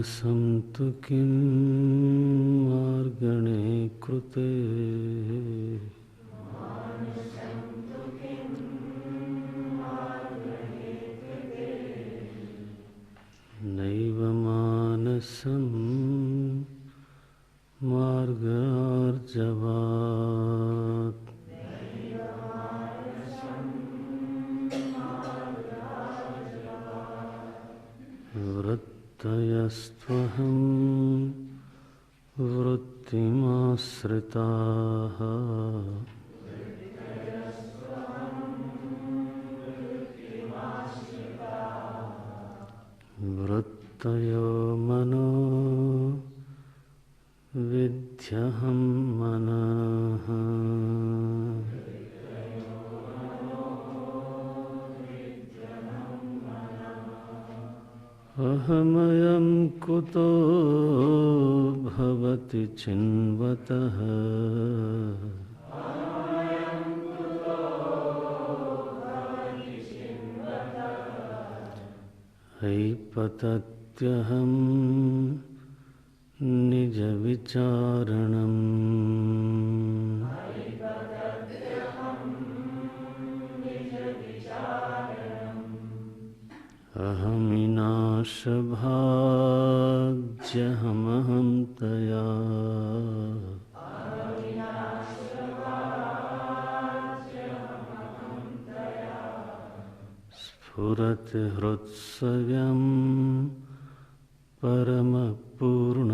मानसं किं मार्गणे कृते नैव मानसं मार्गार्जवात् वृत्तयस्त्वहं वृत्तिमाश्रिताः वृत्तयो मनो विध्यहं मनः अहमयं कुतो भवति चिन्वतः हैपतत्यहं निजविचारणम् अहमिनाशभाज्यहमहं तया स्फुरति हृत्स्वयं परमपूर्णसत्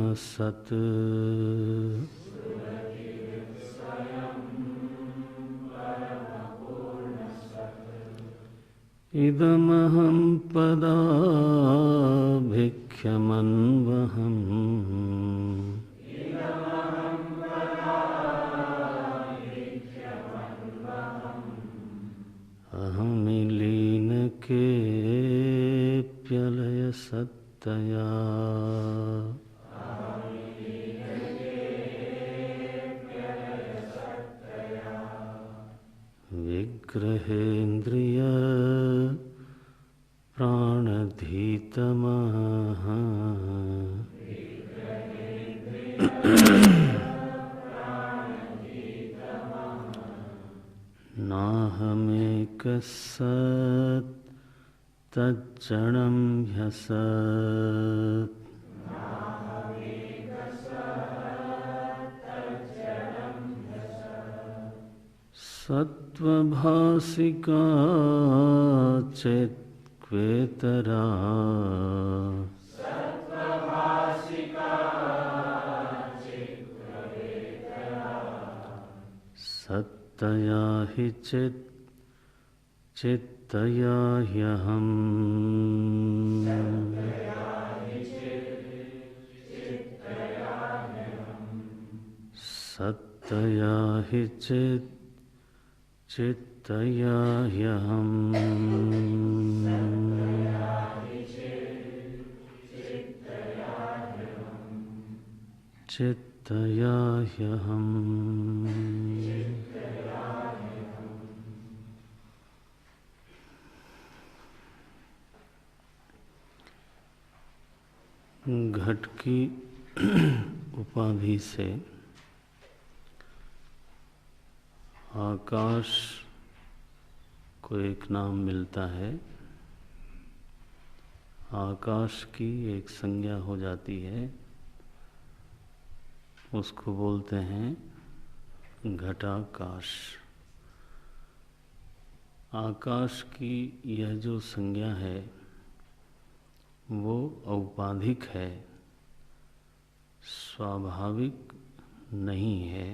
इदमहं पदाभिख्यमन्वहम् अहमिलीनकेऽप्यलयसत्तया विग्रहेन्द्रिय प्राणधीतमः नाहमेकसत् तज्जडं ह्यसत् सत्त्वभासिका चेत्क्वेतरा सत्तया हि चित्तया ह्यहम् सत्तया हि चित्तया ह्यहम् चित्तया ह्यहम्। घट की उपाधि से आकाश को एक नाम मिलता है, आकाश की एक संज्ञा हो जाती है, उसको बोलते हैं घटाकाश। आकाश की यह जो संज्ञा है वो औपाधिक है, स्वाभाविक नहीं है।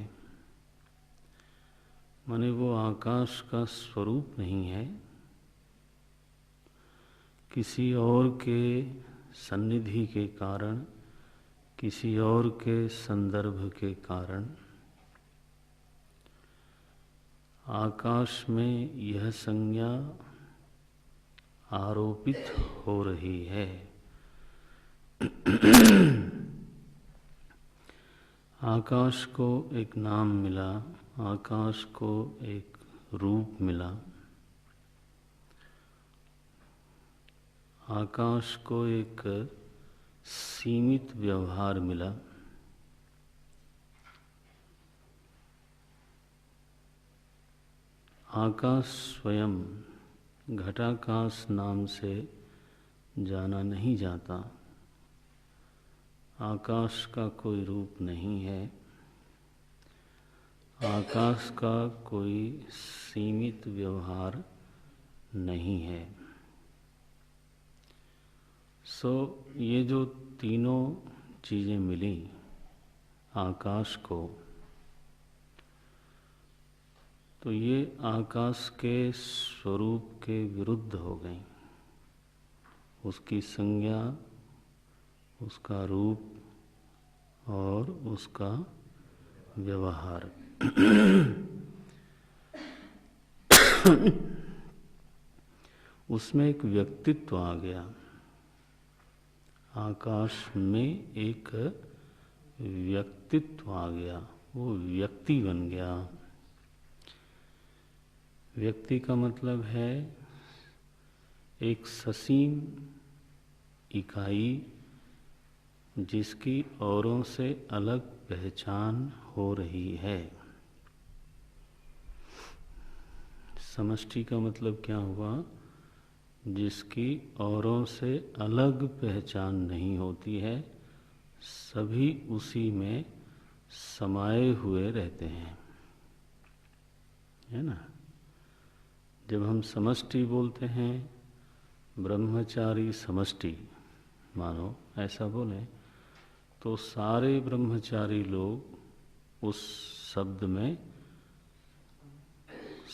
माने वो आकाश का स्वरूप नहीं है, किसी और के सन्निधि के कारण, किसी और के संदर्भ के कारण आकाश में यह संज्ञा आरोपित हो रही है। आकाश को एक नाम मिला, आकाश को एक रूप मिला, आकाश को एक सीमित व्यवहार मिला। आकाश स्वयं घटाकाश नाम से जाना नहीं जाता। आकाश का कोई रूप नहीं है। आकाश का कोई सीमित व्यवहार नहीं है। ये जो तीनों चीज़ें मिली आकाश को, तो ये आकाश के स्वरूप के विरुद्ध हो गई। उसकी संज्ञा, उसका रूप और उसका व्यवहार उसमें एक व्यक्तित्व आ गया। आकाश में एक व्यक्तित्व आ गया, वो व्यक्ति बन गया। व्यक्ति का मतलब है एक ससीम इकाई जिसकी औरों से अलग पहचान हो रही है। समष्टि का मतलब क्या हुआ? जिसकी औरों से अलग पहचान नहीं होती है, सभी उसी में समाये हुए रहते हैं, है ना। जब हम समष्टि बोलते हैं, ब्रह्मचारी समष्टि, मानो ऐसा बोले, तो सारे ब्रह्मचारी लोग उस शब्द में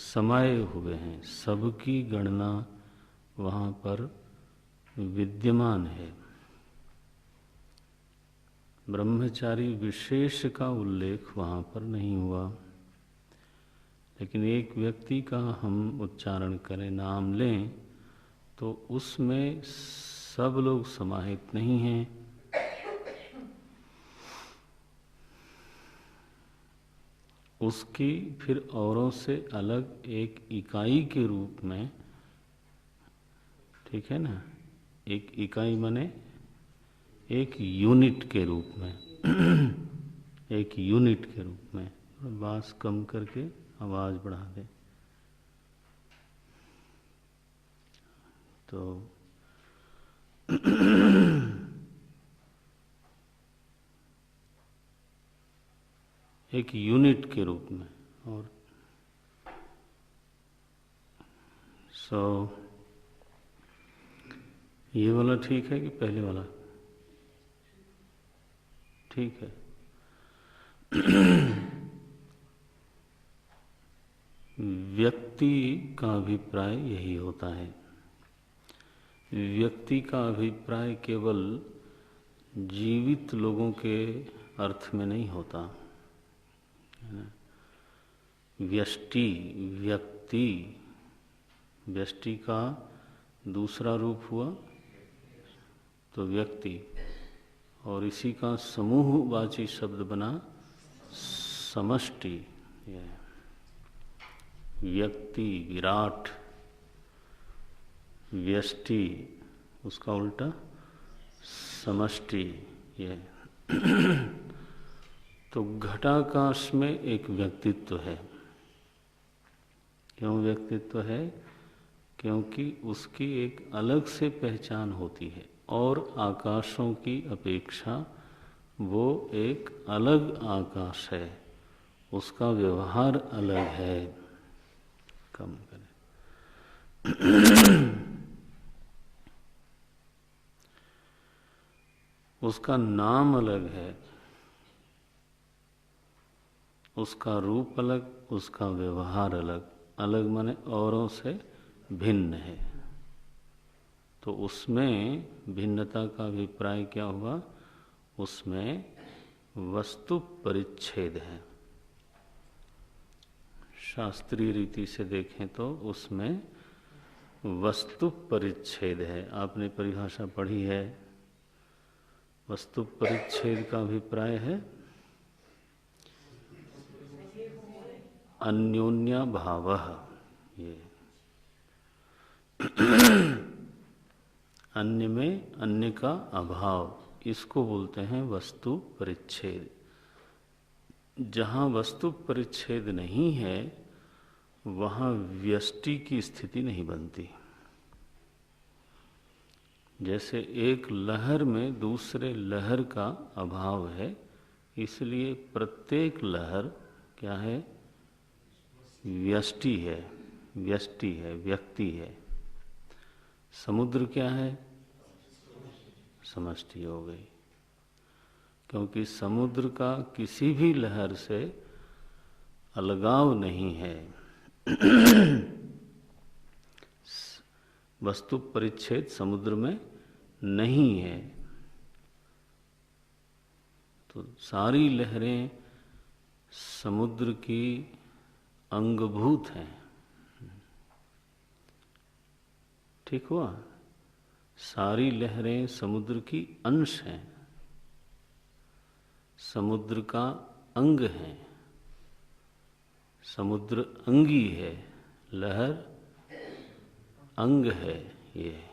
समाये हुए हैं, सबकी गणना वहाँ पर विद्यमान है। ब्रह्मचारी विशेष का उल्लेख वहाँ पर नहीं हुआ। लेकिन एक व्यक्ति का हम उच्चारण करें, नाम लें, तो उसमें सब लोग समाहित नहीं हैं। उसकी फिर औरों से अलग एक इकाई के रूप में, ठीक है ना, एक इकाई माने एक यूनिट के रूप में एक यूनिट के रूप में। बास कम करके आवाज बढ़ा दे तो एक यूनिट के रूप में। और ये वाला ठीक है कि पहले वाला ठीक है? व्यक्ति का अभिप्राय यही होता है। व्यक्ति का अभिप्राय केवल जीवित लोगों के अर्थ में नहीं होता, है ना। व्यष्टि, व्यक्ति, व्यष्टि का दूसरा रूप हुआ तो व्यक्ति, और इसी का समूहवाची शब्द बना समष्टि। व्यक्ति विराट, व्यष्टि उसका उल्टा समष्टि। ये तो घटाकाश में एक व्यक्तित्व है। क्यों व्यक्तित्व है? क्योंकि उसकी एक अलग से पहचान होती है और आकाशों की अपेक्षा वो एक अलग आकाश है, उसका व्यवहार अलग है। कम करें। उसका नाम अलग है, उसका रूप अलग, उसका व्यवहार अलग। अलग माने औरों से भिन्न है। तो उसमें भिन्नता का अभिप्राय क्या हुआ? उसमें वस्तु परिच्छेद है। शास्त्रीय रीति से देखें तो उसमें वस्तु परिच्छेद है। आपने परिभाषा पढ़ी है। वस्तु परिच्छेद का अभिप्राय है अन्योन्य भावः। ये अन्य में अन्य का अभाव, इसको बोलते हैं वस्तु परिच्छेद। जहाँ वस्तु परिच्छेद नहीं है वहाँ व्यष्टि की स्थिति नहीं बनती। जैसे एक लहर में दूसरे लहर का अभाव है, इसलिए प्रत्येक लहर क्या है? व्यष्टि है, व्यष्टि है, व्यक्ति है। समुद्र क्या है? समष्टि हो गई, क्योंकि समुद्र का किसी भी लहर से अलगाव नहीं है। वस्तु परिच्छेद समुद्र में नहीं है। तो सारी लहरें समुद्र की अंगभूत हैं। ठीक हुआ? सारी लहरें समुद्र की अंश हैं, समुद्र का अंग है, समुद्र अंगी है, लहर अंग है। ये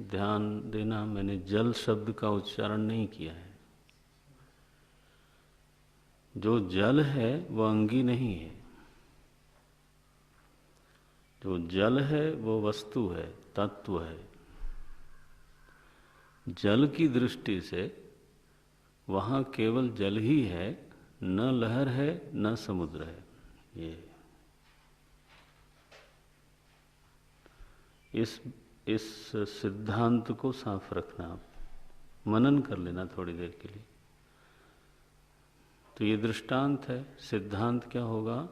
ध्यान देना, मैंने जल शब्द का उच्चारण नहीं किया है। जो जल है वो अंगी नहीं है। जो जल है वो वस्तु है, तत्व है। जल की दृष्टि से वहाँ केवल जल ही है, न लहर है न समुद्र है। ये इस सिद्धांत को साफ रखना, आप मनन कर लेना थोड़ी देर के लिए। तो ये दृष्टांत है। सिद्धांत क्या होगा?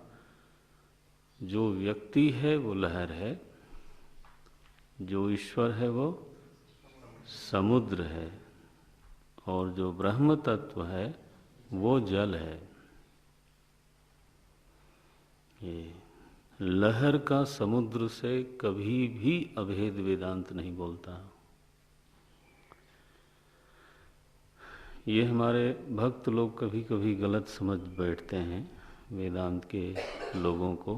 जो व्यक्ति है वो लहर है, जो ईश्वर है वो समुद्र है, और जो ब्रह्म तत्व है वो जल है। ये लहर का समुद्र से कभी भी अभेद वेदांत नहीं बोलता। ये हमारे भक्त लोग कभी कभी गलत समझ बैठते हैं वेदांत के लोगों को।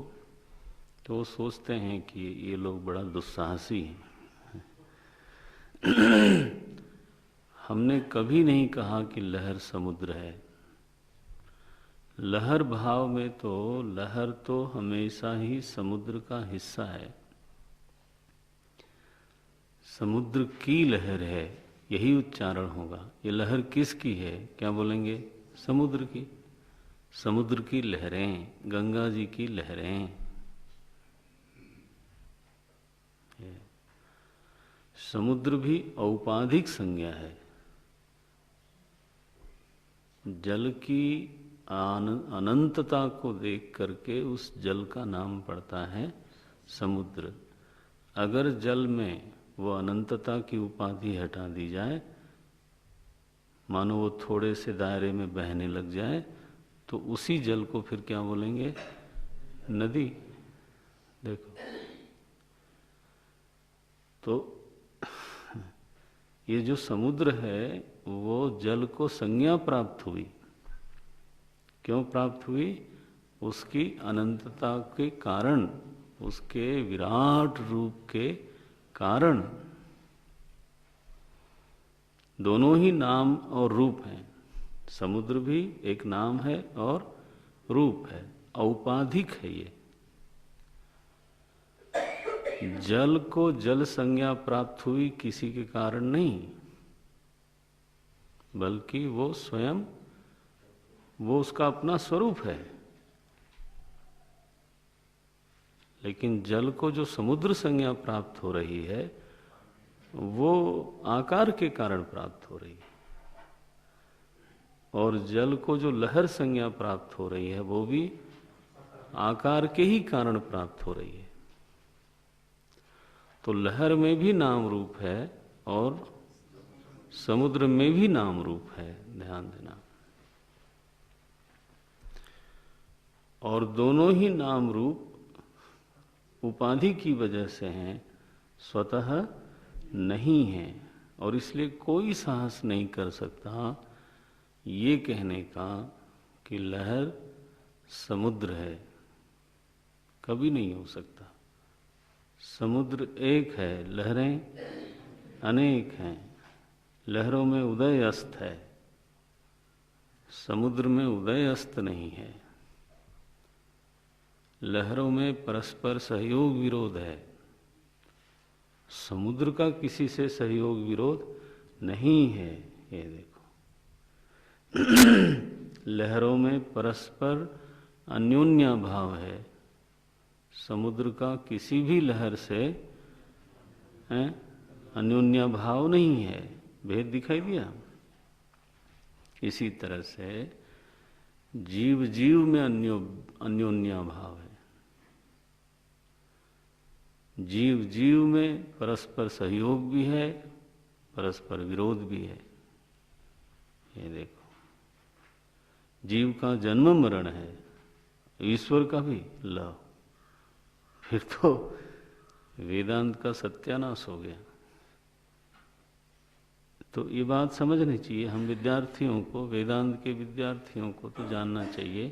तो वो सोचते हैं कि ये लोग बड़ा दुस्साहसी हैं। हमने कभी नहीं कहा कि लहर समुद्र है। लहर भाव में तो लहर तो हमेशा ही समुद्र का हिस्सा है। समुद्र की लहर है, यही उच्चारण होगा। ये लहर किसकी है? क्या बोलेंगे? समुद्र की। समुद्र की लहरें, गंगा जी की लहरें। समुद्र भी औपाधिक संज्ञा है। जल की अनंतता को देख करके उस जल का नाम पड़ता है समुद्र। अगर जल में वो अनंतता की उपाधि हटा दी जाए, मानो वो थोड़े से दायरे में बहने लग जाए, तो उसी जल को फिर क्या बोलेंगे? नदी। देखो, तो ये जो समुद्र है वो जल को संज्ञा प्राप्त हुई। क्यों प्राप्त हुई? उसकी अनंतता के कारण, उसके विराट रूप के कारण। दोनों ही नाम और रूप हैं। समुद्र भी एक नाम है और रूप है, औपाधिक है। ये जल को जल संज्ञा प्राप्त हुई किसी के कारण नहीं, बल्कि वो स्वयं, वो उसका अपना स्वरूप है। लेकिन जल को जो समुद्र संज्ञा प्राप्त हो रही है वो आकार के कारण प्राप्त हो रही है, और जल को जो लहर संज्ञा प्राप्त हो रही है वो भी आकार के ही कारण प्राप्त हो रही है। तो लहर में भी नाम रूप है और समुद्र में भी नाम रूप है, ध्यान देना। और दोनों ही नाम रूप उपाधि की वजह से हैं, स्वतः नहीं है। और इसलिए कोई साहस नहीं कर सकता ये कहने का कि लहर समुद्र है। कभी नहीं हो सकता। समुद्र एक है, लहरें अनेक हैं। लहरों में उदय अस्त है, समुद्र में उदय अस्त नहीं है। लहरों में परस्पर सहयोग विरोध है, समुद्र का किसी से सहयोग विरोध नहीं है। ये देखो, लहरों में परस्पर अन्योन्या भाव है, समुद्र का किसी भी लहर से अन्योन्या भाव नहीं है। भेद दिखाई दिया। इसी तरह से जीव जीव में अन्योन्या भाव है, जीव जीव में परस्पर सहयोग भी है, परस्पर विरोध भी है। ये देखो, जीव का जन्म मरण है, ईश्वर का भी। लो, फिर तो वेदांत का सत्यानाश हो गया। तो ये बात समझनी चाहिए हम विद्यार्थियों को, वेदांत के विद्यार्थियों को तो जानना चाहिए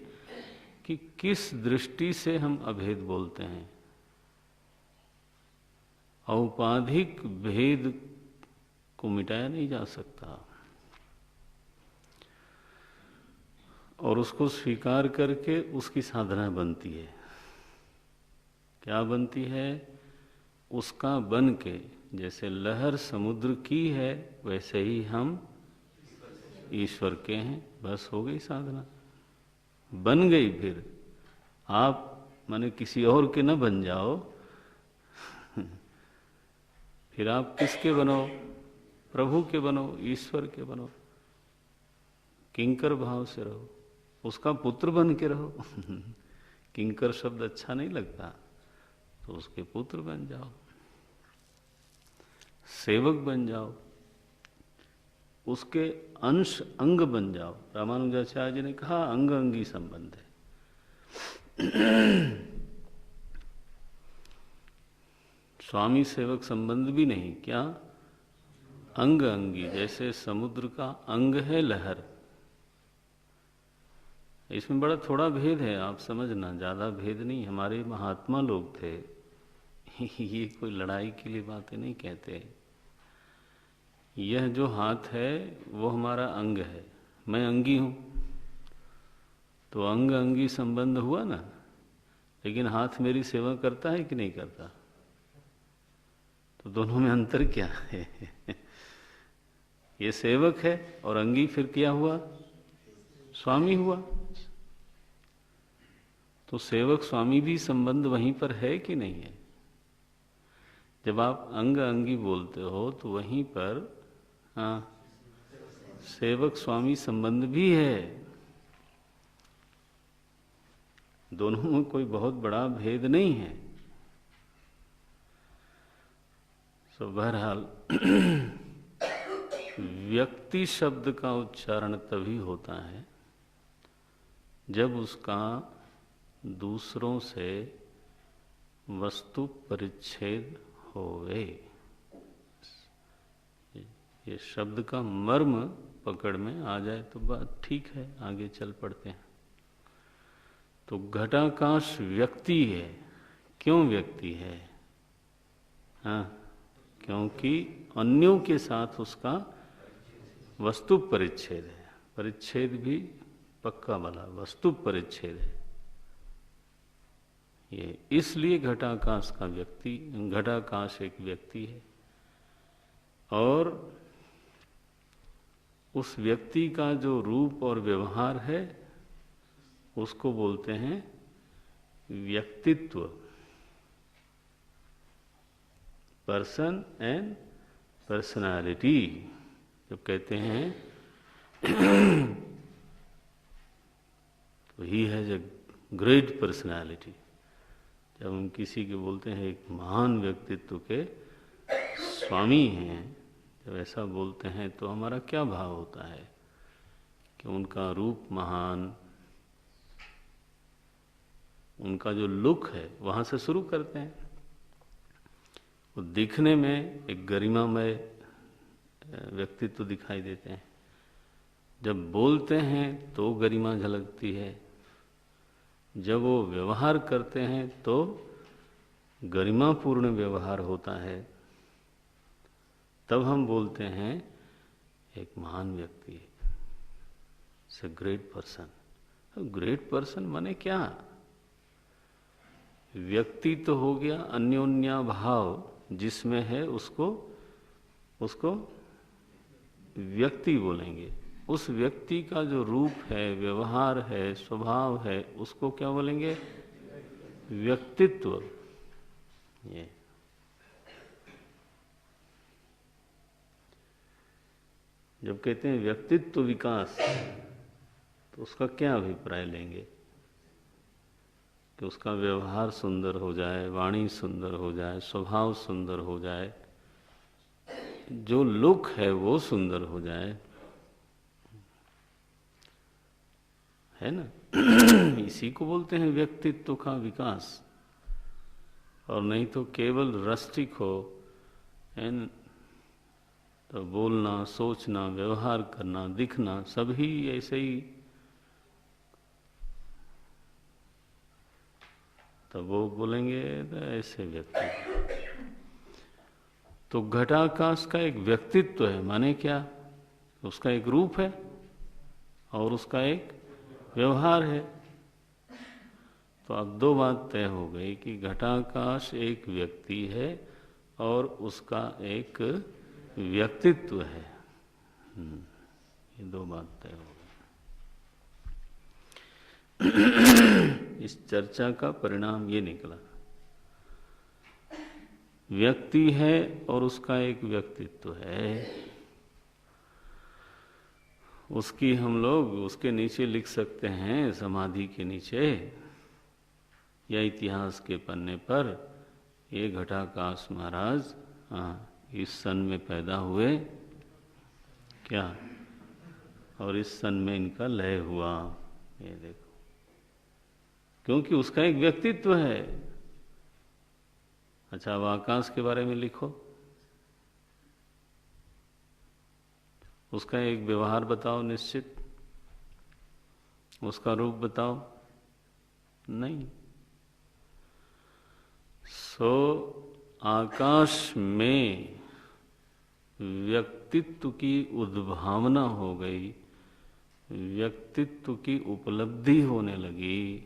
कि किस दृष्टि से हम अभेद बोलते हैं। औपाधिक भेद को मिटाया नहीं जा सकता, और उसको स्वीकार करके उसकी साधना बनती है। क्या बनती है? उसका बन के, जैसे लहर समुद्र की है वैसे ही हम ईश्वर के हैं। बस हो गई साधना, बन गई। फिर आप माने किसी और के न बन जाओ, फिर आप किसके बनो? प्रभु के बनो, ईश्वर के बनो। किंकर भाव से रहो, उसका पुत्र बन के रहो। किंकर शब्द अच्छा नहीं लगता, तो उसके पुत्र बन जाओ, सेवक बन जाओ, उसके अंश अंग बन जाओ। रामानुजाचार्य जी ने कहा अंग अंगी संबंध है। स्वामी सेवक संबंध भी नहीं, क्या? अंग अंगी। जैसे समुद्र का अंग है लहर, इसमें बड़ा थोड़ा भेद है, आप समझना, ज्यादा भेद नहीं। हमारे महात्मा लोग थे, ये कोई लड़ाई के लिए बातें नहीं कहते। यह जो हाथ है वो हमारा अंग है, मैं अंगी हूं, तो अंग अंगी संबंध हुआ ना। लेकिन हाथ मेरी सेवा करता है कि नहीं करता? तो दोनों में अंतर क्या है? ये सेवक है और अंगी फिर क्या हुआ? स्वामी हुआ। तो सेवक स्वामी भी संबंध वहीं पर है कि नहीं है? जब आप अंग अंगी बोलते हो तो वहीं पर सेवक स्वामी संबंध भी है। दोनों में कोई बहुत बड़ा भेद नहीं है। तो बहरहाल व्यक्ति शब्द का उच्चारण तभी होता है जब उसका दूसरों से वस्तु परिच्छेद होवे। ये शब्द का मर्म पकड़ में आ जाए तो बात ठीक है, आगे चल पड़ते हैं। तो घटाकाश व्यक्ति है। क्यों व्यक्ति है? हाँ, क्योंकि अन्यों के साथ उसका वस्तु परिच्छेद है। परिच्छेद भी पक्का वाला, वस्तु परिच्छेद है। ये इसलिए घटाकाश का व्यक्ति, घटाकाश एक व्यक्ति है, और उस व्यक्ति का जो रूप और व्यवहार है उसको बोलते हैं व्यक्तित्व। पर्सन एंड पर्सनालिटी जब कहते हैं तो he has a great personality. जब हम किसी के बोलते हैं एक महान व्यक्तित्व के स्वामी हैं, जब ऐसा बोलते हैं तो हमारा क्या भाव होता है कि उनका रूप महान, उनका जो लुक है वहाँ से शुरू करते हैं। वो दिखने में एक गरिमामय व्यक्तित्व दिखाई देते हैं, जब बोलते हैं तो गरिमा झलकती है, जब वो व्यवहार करते हैं तो गरिमापूर्ण व्यवहार होता है, तब हम बोलते हैं एक महान व्यक्ति, it's a great person. Great person माने क्या? व्यक्ति तो हो गया अन्योन्या भाव जिसमें है, उसको व्यक्ति बोलेंगे। उस व्यक्ति का जो रूप है, व्यवहार है, स्वभाव है, उसको क्या बोलेंगे? व्यक्तित्व। ये जब कहते हैं व्यक्तित्व विकास, तो उसका क्या अभिप्राय लेंगे? कि उसका व्यवहार सुंदर हो जाए, वाणी सुंदर हो जाए, स्वभाव सुंदर हो जाए, जो लुक है वो सुंदर हो जाए, है ना? इसी को बोलते हैं व्यक्तित्व का विकास। और नहीं तो केवल रस्टिक हो, एन तो बोलना, सोचना, व्यवहार करना, दिखना सभी ऐसे ही, तो वो बोलेंगे ऐसे व्यक्ति। तो घटाकाश का एक व्यक्तित्व है, माने क्या? उसका एक रूप है और उसका एक व्यवहार है। तो अब दो बात तय हो गई कि घटाकाश एक व्यक्ति है और उसका एक व्यक्तित्व है। ये दो बात तय हो गई। इस चर्चा का परिणाम ये निकला, व्यक्ति है और उसका एक व्यक्तित्व है। उसकी हम लोग उसके नीचे लिख सकते हैं, समाधि के नीचे या इतिहास के पन्ने पर, ये घटाकाश महाराज इस सन में पैदा हुए क्या, और इस सन में इनका लय हुआ। ये देखो, क्योंकि उसका एक व्यक्तित्व है। अच्छा, अब आकाश के बारे में लिखो, उसका एक व्यवहार बताओ निश्चित, उसका रूप बताओ, नहीं। सो आकाश में व्यक्तित्व की उद्भावना हो गई, व्यक्तित्व की उपलब्धि होने लगी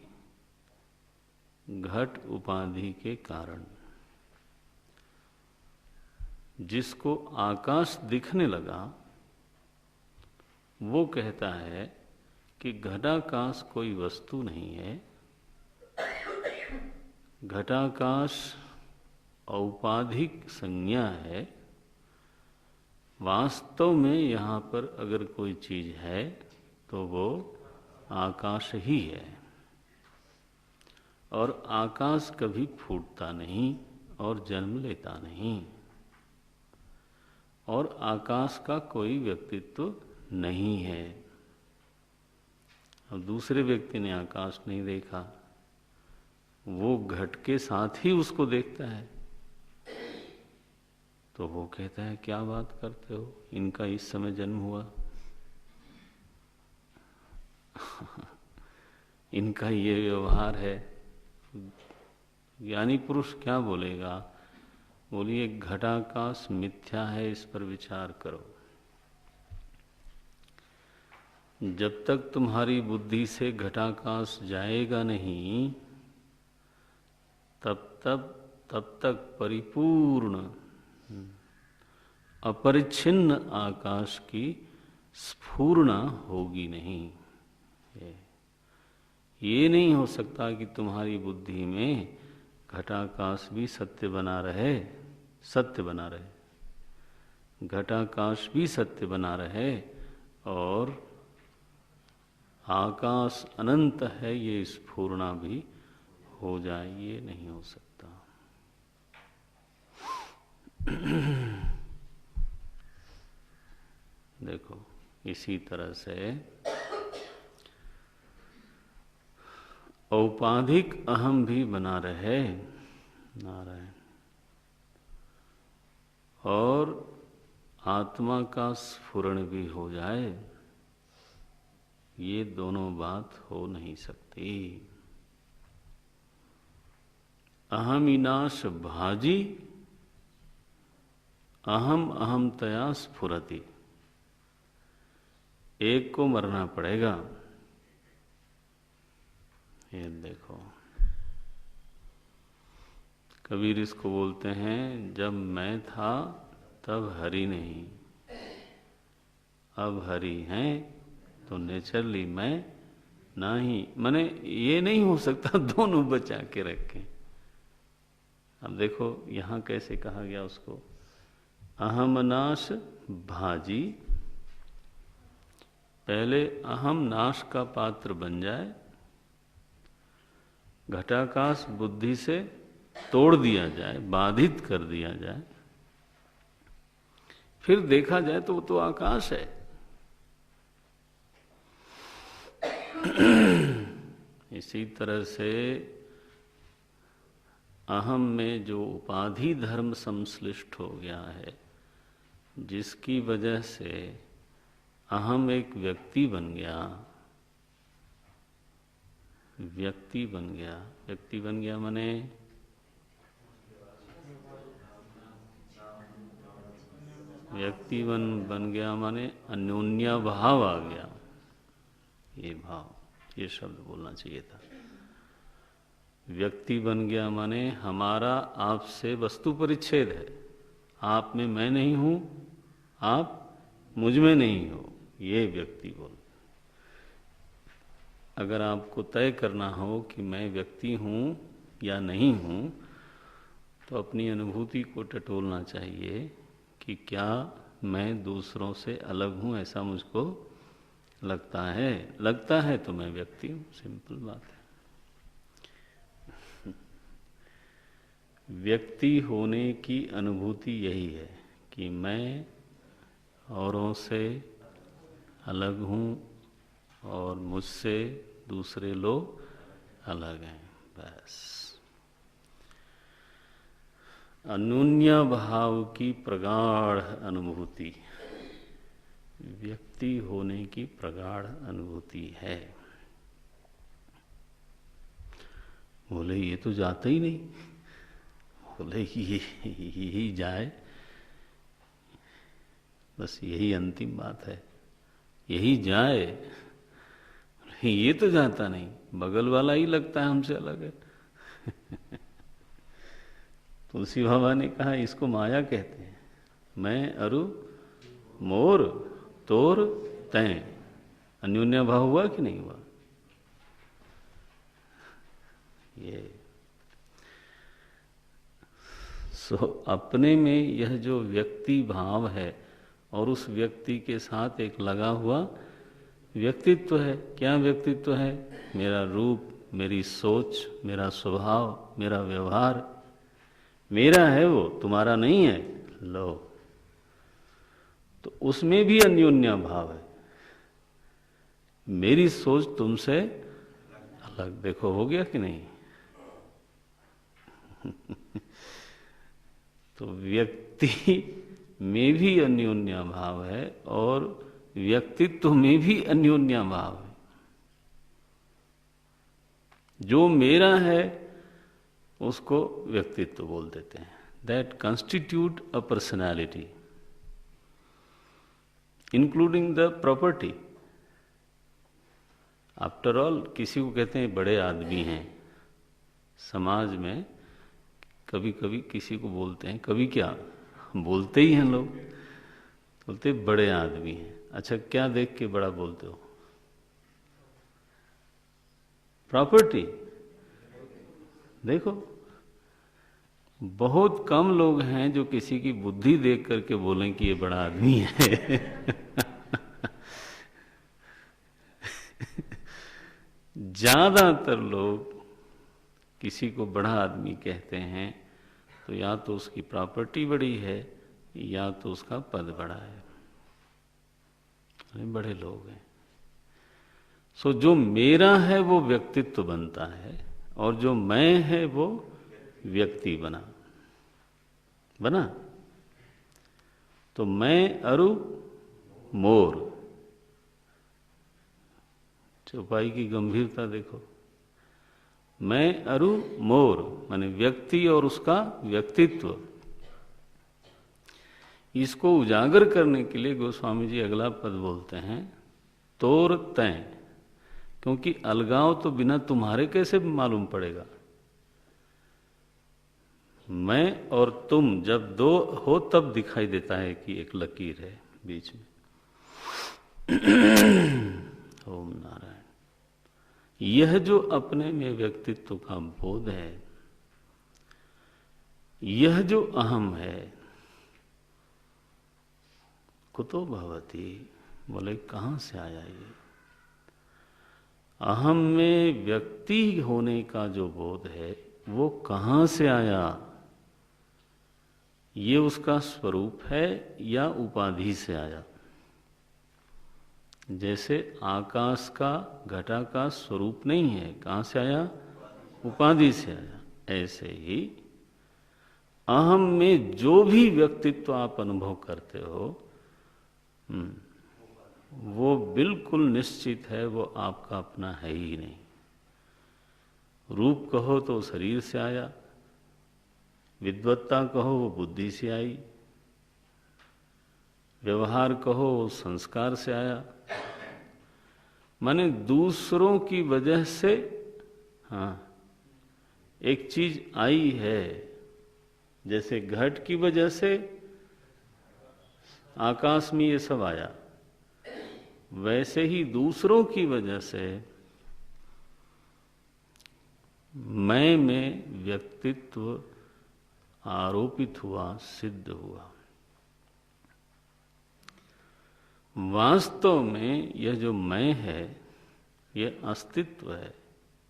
घट उपाधि के कारण। जिसको आकाश दिखने लगा वो कहता है कि घटाकाश कोई वस्तु नहीं है, घटाकाश औपाधिक संज्ञा है। वास्तव में यहाँ पर अगर कोई चीज है तो वो आकाश ही है, और आकाश कभी फूटता नहीं और जन्म लेता नहीं, और आकाश का कोई व्यक्तित्व नहीं है। अब दूसरे व्यक्ति ने आकाश नहीं देखा, वो घट के साथ ही उसको देखता है, तो वो कहता है क्या बात करते हो, इनका इस समय जन्म हुआ। इनका ये व्यवहार है। ज्ञानी पुरुष क्या बोलेगा? बोलिए घटाकाश मिथ्या है, इस पर विचार करो। जब तक तुम्हारी बुद्धि से घटाकाश जाएगा नहीं, तब तक परिपूर्ण अपरिच्छिन्न आकाश की स्फुरना होगी नहीं। ये नहीं हो सकता कि तुम्हारी बुद्धि में घटाकाश भी सत्य बना रहे, घटाकाश भी सत्य बना रहे और आकाश अनंत है ये स्फुरना भी हो जाए, ये नहीं हो सकता। देखो, इसी तरह से औपाधिक अहम भी बना रहे नारायण, और आत्मा का स्फुरण भी हो जाए, ये दोनों बात हो नहीं सकती। अहमिनाश भाजी अहम अहम तया स्फुरति। एक को मरना पड़ेगा। ये देखो, कबीर इसको बोलते हैं, जब मैं था तब हरि नहीं, अब हरि हैं तो नेचरली मैं नहीं। माने ये नहीं हो सकता दोनों बचा के रखें। अब देखो यहां कैसे कहा गया उसको, अहमनाश भाजी, पहले अहम नाश का पात्र बन जाए, घटाकाश बुद्धि से तोड़ दिया जाए, बाधित कर दिया जाए, फिर देखा जाए तो वो तो आकाश है। इसी तरह से अहम में जो उपाधि धर्म संश्लिष्ट हो गया है, जिसकी वजह से अहम एक व्यक्ति बन गया, व्यक्ति बन गया। व्यक्ति बन गया माने व्यक्ति बन गया माने अन्योन्या भाव आ गया। ये भाव, ये शब्द बोलना चाहिए था। व्यक्ति बन गया माने हमारा आपसे वस्तु परिच्छेद है। आप में मैं नहीं हूं, आप मुझ में नहीं हो, ये व्यक्ति बोल। अगर आपको तय करना हो कि मैं व्यक्ति हूं या नहीं हूं, तो अपनी अनुभूति को टटोलना चाहिए कि क्या मैं दूसरों से अलग हूं, ऐसा मुझको लगता है। लगता है तो मैं व्यक्ति हूं, सिंपल बात है। व्यक्ति होने की अनुभूति यही है कि मैं औरों से अलग हूं और मुझसे दूसरे लोग अलग हैं, बस। अन्योन्य भाव की प्रगाढ़ अनुभूति व्यक्ति होने की प्रगाढ़ अनुभूति है। बोले ये तो जाता ही नहीं, बोले यही जाए, बस यही अंतिम बात है, यही जाए। ये तो जाता नहीं, बगल वाला ही लगता है हमसे अलग है। तुलसी बाबा ने कहा इसको माया कहते हैं। मैं अरु मोर तोर तैं, अन्योन्य भाव हुआ कि नहीं हुआ? ये अपने में यह जो व्यक्ति भाव है और उस व्यक्ति के साथ एक लगा हुआ व्यक्तित्व है। क्या व्यक्तित्व है? मेरा रूप, मेरी सोच, मेरा स्वभाव, मेरा व्यवहार मेरा है, वो तुम्हारा नहीं है। लो, तो उसमें भी अन्योन्य भाव है। मेरी सोच तुमसे अलग, देखो हो गया कि नहीं? तो व्यक्ति में भी अन्योन्य भाव है और व्यक्तित्व में भी अन्योन्य भाव है। जो मेरा है उसको व्यक्तित्व बोल देते हैं। That constitute a personality including the property. After all किसी को कहते हैं बड़े आदमी हैं। समाज में कभी कभी किसी को बोलते हैं, कभी क्या बोलते ही हैं लोग, बोलते बड़े आदमी हैं। अच्छा, क्या देख के बड़ा बोलते हो? प्रॉपर्टी। देखो, बहुत कम लोग हैं जो किसी की बुद्धि देख करके बोलें कि ये बड़ा आदमी है। ज्यादातर लोग किसी को बड़ा आदमी कहते हैं तो या तो उसकी प्रॉपर्टी बड़ी है या तो उसका पद बड़ा है। बड़े लोग हैं। सो जो मेरा है वो व्यक्तित्व बनता है और जो मैं है वो व्यक्ति बना। तो मैं अरु मोर, चौपाई की गंभीरता देखो। मैं अरु मोर माने व्यक्ति और उसका व्यक्तित्व, इसको उजागर करने के लिए गोस्वामी जी अगला पद बोलते हैं तोर तैं, क्योंकि अलगाव तो बिना तुम्हारे कैसे मालूम पड़ेगा। मैं और तुम जब दो हो तब दिखाई देता है कि एक लकीर है बीच में। ओम नारायण। यह जो अपने में व्यक्तित्व का बोध है, यह जो अहम है, कुतो भवति, बोले कहाँ से आया ये अहम में व्यक्ति होने का जो बोध है वो कहाँ से आया? ये उसका स्वरूप है या उपाधि से आया? जैसे आकाश का घटाकाश स्वरूप नहीं है, कहाँ से आया? उपाधि से आया। ऐसे ही अहम में जो भी व्यक्तित्व आप अनुभव करते हो वो बिल्कुल निश्चित है, वो आपका अपना है ही नहीं। रूप कहो तो शरीर से आया, विद्वत्ता कहो वो बुद्धि से आई, व्यवहार कहो वो संस्कार से आया। माने दूसरों की वजह से एक चीज आई है। जैसे घट की वजह से आकाश में ये सब आया, वैसे ही दूसरों की वजह से मैं में व्यक्तित्व आरोपित हुआ, सिद्ध हुआ। वास्तव में यह जो मैं है यह अस्तित्व है,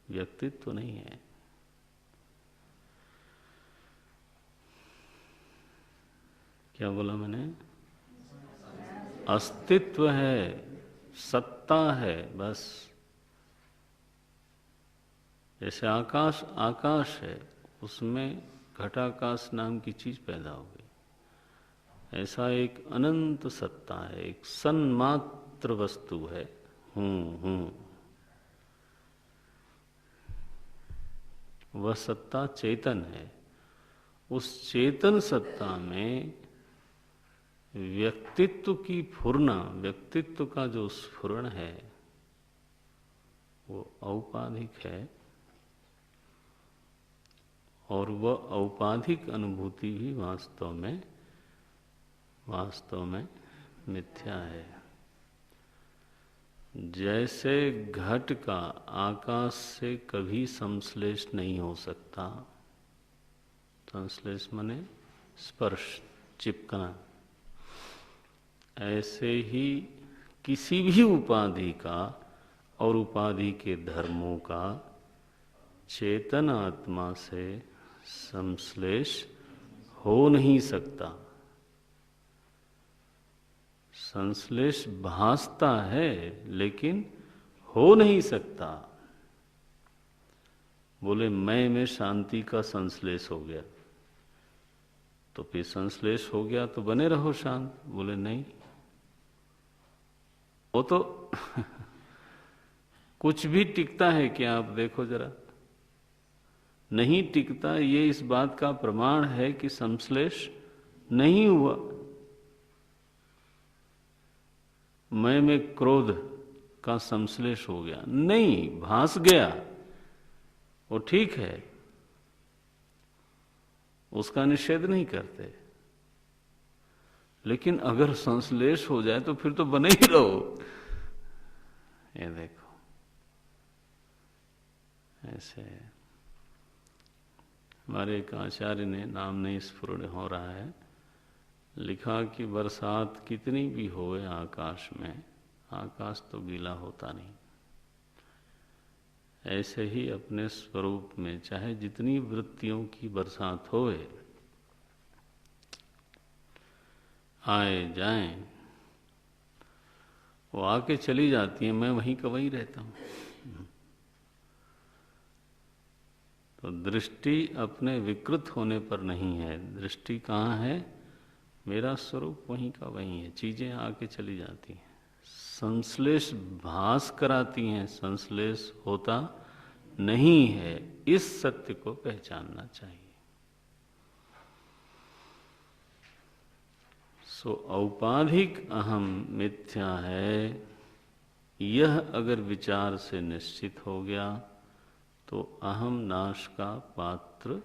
व्यक्तित्व नहीं है। क्या बोला मैंने? अस्तित्व है, सत्ता है बस। जैसे आकाश आकाश है, उसमें घटाकाश नाम की चीज पैदा हो गई। ऐसा एक अनंत सत्ता है, एक सन्मात्र वस्तु है, हूं। वह सत्ता चेतन है। उस चेतन सत्ता में व्यक्तित्व की फुरना, व्यक्तित्व का जो स्फुरण है वो औपाधिक है, और वह औपाधिक अनुभूति भी वास्तव में मिथ्या है। जैसे घट का आकाश से कभी संश्लेष नहीं हो सकता, संश्लेष माने स्पर्श, चिपकना, ऐसे ही किसी भी उपाधि का और उपाधि के धर्मों का चेतन आत्मा से संश्लेष हो नहीं सकता। संश्लेष भासता है लेकिन हो नहीं सकता। बोले मैं में शांति का संश्लेष हो गया, तो फिर संश्लेष हो गया तो बने रहो शांत। बोले नहीं, वो तो कुछ भी टिकता है क्या? आप देखो जरा, नहीं टिकता। ये इस बात का प्रमाण है कि संश्लेष नहीं हुआ। मैं में क्रोध का संश्लेष हो गया नहीं, भास गया, वो ठीक है, उसका निषेध नहीं करते। लेकिन अगर संश्लेष हो जाए तो फिर तो बने ही रहो। ये देखो ऐसे हमारे एक आचार्य ने, नाम नहीं स्फुरण हो रहा है, लिखा कि बरसात कितनी भी होए आकाश में, आकाश तो गीला होता नहीं। ऐसे ही अपने स्वरूप में चाहे जितनी वृत्तियों की बरसात होए, आए जाएं, वो आके चली जाती है, मैं वहीं का वहीं रहता हूं। तो दृष्टि अपने विकृत होने पर नहीं है, दृष्टि कहाँ है? मेरा स्वरूप वहीं का वहीं है। चीजें आके चली जाती हैं, संश्लेष भास कराती हैं, संश्लेष होता नहीं है, इस सत्य को पहचानना चाहिए। सो औपाधिक अहम मिथ्या है, यह अगर विचार से निश्चित हो गया तो अहम नाश का पात्र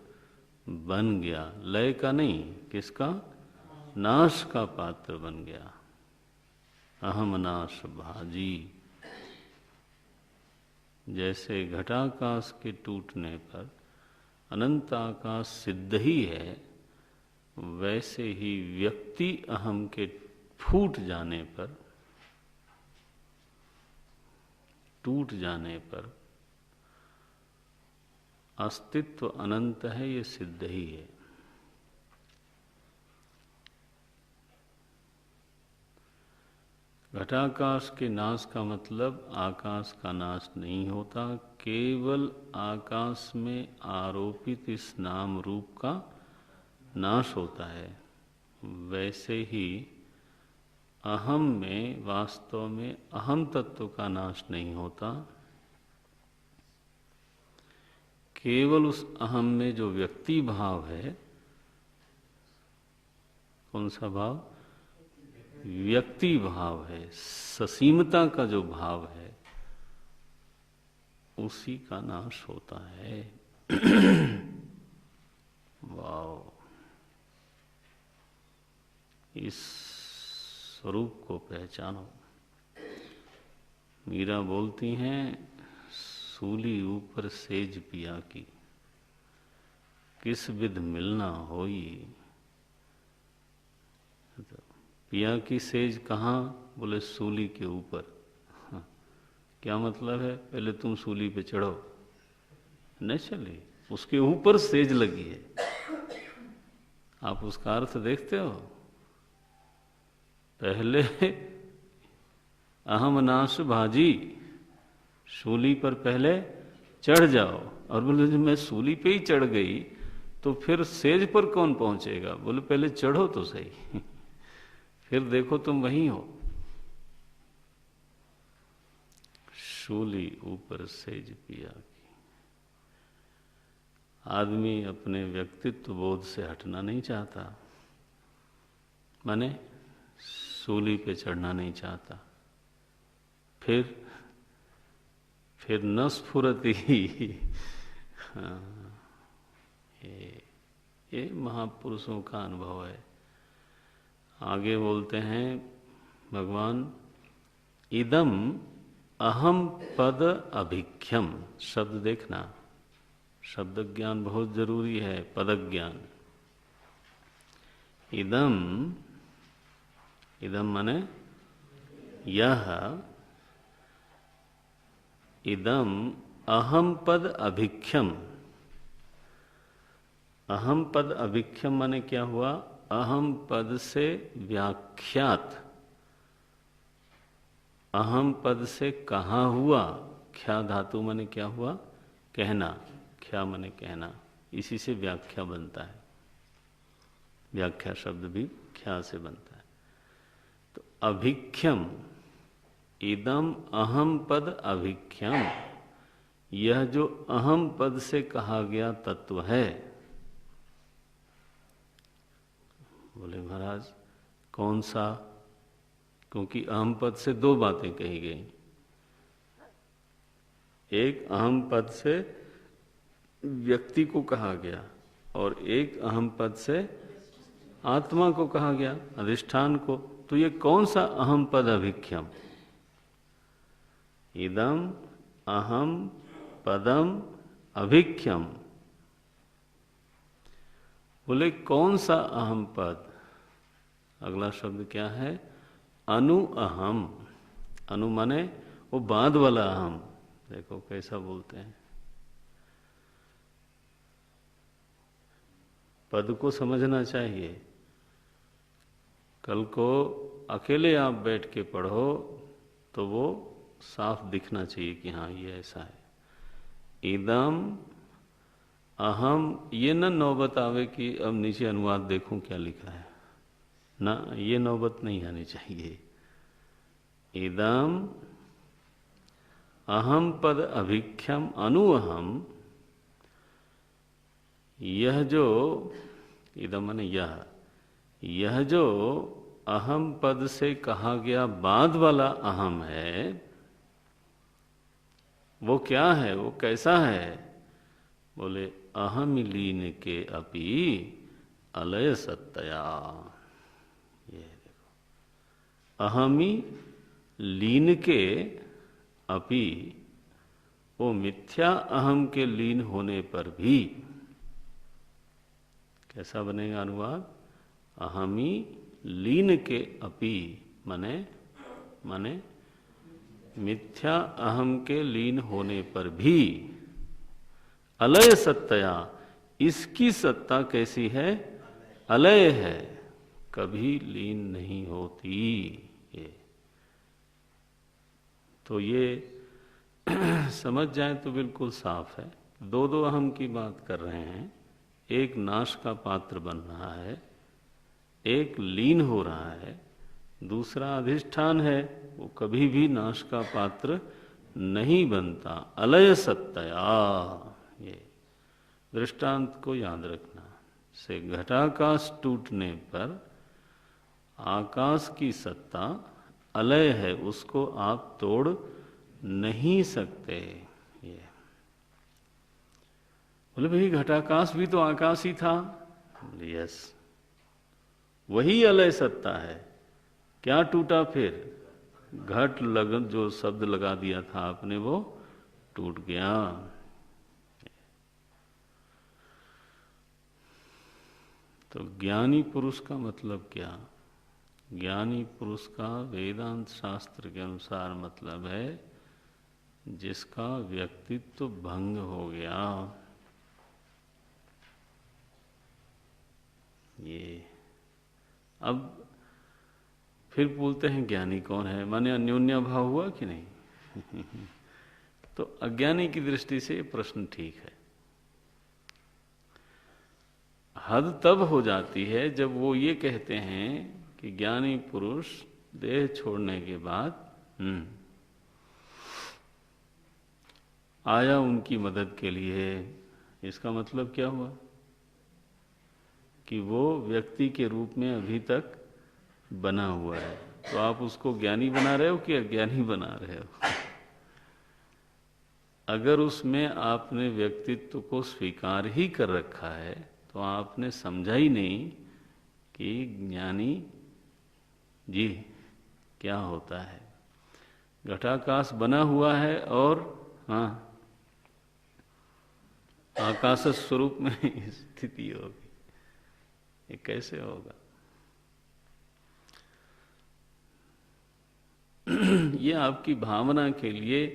बन गया। लय का नहीं, किसका? नाश का पात्र बन गया। अहम नाश भाजी। जैसे घटाकाश के टूटने पर अनंत आकाश सिद्ध ही है, वैसे ही व्यक्ति अहम के फूट जाने पर, टूट जाने पर अस्तित्व अनंत है, ये सिद्ध ही है। घटाकाश के नाश का मतलब आकाश का नाश नहीं होता, केवल आकाश में आरोपित इस नाम रूप का नाश होता है। वैसे ही अहम में वास्तव में अहम तत्व का नाश नहीं होता, केवल उस अहम में जो व्यक्ति भाव है, कौन सा भाव? व्यक्ति भाव है, ससीमता का जो भाव है, उसी का नाश होता है। वाह! इस स्वरूप को पहचानो। मीरा बोलती हैं, सूली ऊपर सेज पिया की, किस विध मिलना होई। पिया की सेज कहाँ? बोले सूली के ऊपर। हाँ, क्या मतलब है? पहले तुम सूली पे चढ़ो, नहीं चली, उसके ऊपर सेज लगी है। आप उसका अर्थ देखते हो? पहले अहम नाश भाजी, सूली पर पहले चढ़ जाओ। और बोले जब मैं सूली पे ही चढ़ गई तो फिर सेज पर कौन पहुंचेगा? बोले पहले चढ़ो तो सही, फिर देखो तुम वहीं हो। सूली ऊपर सेज पिया की। आदमी अपने व्यक्तित्व बोध से हटना नहीं चाहता, माने सूली पे चढ़ना नहीं चाहता। फिर न स्फुरति। हाँ, ये महापुरुषों का अनुभव है। आगे बोलते हैं भगवान, इदम अहम पद अभिख्यम। शब्द देखना, शब्द ज्ञान बहुत जरूरी है, पद ज्ञान। इदम माने यह, इदम अहम पद अभिख्यम। अहम पद अभिख्यम माने क्या हुआ? अहम पद से व्याख्यात, अहम पद से कहा हुआ। ख्या धातु माने क्या हुआ? कहना। ख्या माने कहना, इसी से व्याख्या बनता है। व्याख्या शब्द भी ख्या से बनता है। तो अभिख्यम, इदम अहम पद अभिख्यम, यह जो अहम पद से कहा गया तत्व है। बोले महाराज कौन सा? क्योंकि अहम पद से दो बातें कही गई। एक अहम पद से व्यक्ति को कहा गया और एक अहम पद से आत्मा को कहा गया, अधिष्ठान को। तो ये कौन सा अहम पद अभिख्यम? इदम अहम पदम अभिख्यम। बोले कौन सा अहम पद? अगला शब्द क्या है? अनु अहम। अनु माने वो बाद वाला अहम। देखो कैसा बोलते हैं। पद को समझना चाहिए। कल को अकेले आप बैठ के पढ़ो तो वो साफ दिखना चाहिए कि हाँ ये ऐसा है। इदम अहम, ये न नौबत आवे कि अब नीचे अनुवाद देखूं क्या लिखा है ना, ये नौबत नहीं आनी चाहिए। इदम अहम पद अभिख्यम अनुअहम, यह जो इदम माने यह जो अहम पद से कहा गया बाद वाला अहम है, वो क्या है, वो कैसा है? बोले अहम लीन के अपि अलय सत्तया। ये देखो, अहमी लीन के अपि, वो मिथ्या अहम के लीन होने पर भी, कैसा बनेगा अनुवाद? अहमी लीन के अपि माने मिथ्या अहम के लीन होने पर भी अलय सत्तया, इसकी सत्ता कैसी है? अलय है, कभी लीन नहीं होती। ये तो ये समझ जाए तो बिल्कुल साफ है। दो दो अहम की बात कर रहे हैं, एक नाश का पात्र बन रहा है, एक लीन हो रहा है, दूसरा अधिष्ठान है, वो कभी भी नाश का पात्र नहीं बनता। अलय सत्तया, ये दृष्टांत को याद रखना। से घटाकाश टूटने पर आकाश की सत्ता अलय है, उसको आप तोड़ नहीं सकते। ये बोले भाई घटाकाश भी तो आकाश ही था। यस, वही अलय सत्ता है। क्या टूटा फिर? घट लगन, जो शब्द लगा दिया था आपने, वो टूट गया। तो ज्ञानी पुरुष का मतलब क्या? ज्ञानी पुरुष का वेदांत शास्त्र के अनुसार मतलब है जिसका व्यक्तित्व भंग हो गया। ये अब फिर बोलते हैं ज्ञानी कौन है, माने अन्योन्या भाव हुआ कि नहीं? तो अज्ञानी की दृष्टि से ये प्रश्न ठीक है। हद तब हो जाती है जब वो ये कहते हैं कि ज्ञानी पुरुष देह छोड़ने के बाद आया उनकी मदद के लिए। इसका मतलब क्या हुआ? कि वो व्यक्ति के रूप में अभी तक बना हुआ है। तो आप उसको ज्ञानी बना रहे हो कि अज्ञानी बना रहे हो? अगर उसमें आपने व्यक्तित्व को स्वीकार ही कर रखा है तो आपने समझा ही नहीं कि ज्ञानी जी क्या होता है। घटाकाश बना हुआ है और आकाश स्वरूप में स्थिति होगी, ये कैसे होगा? ये आपकी भावना के लिए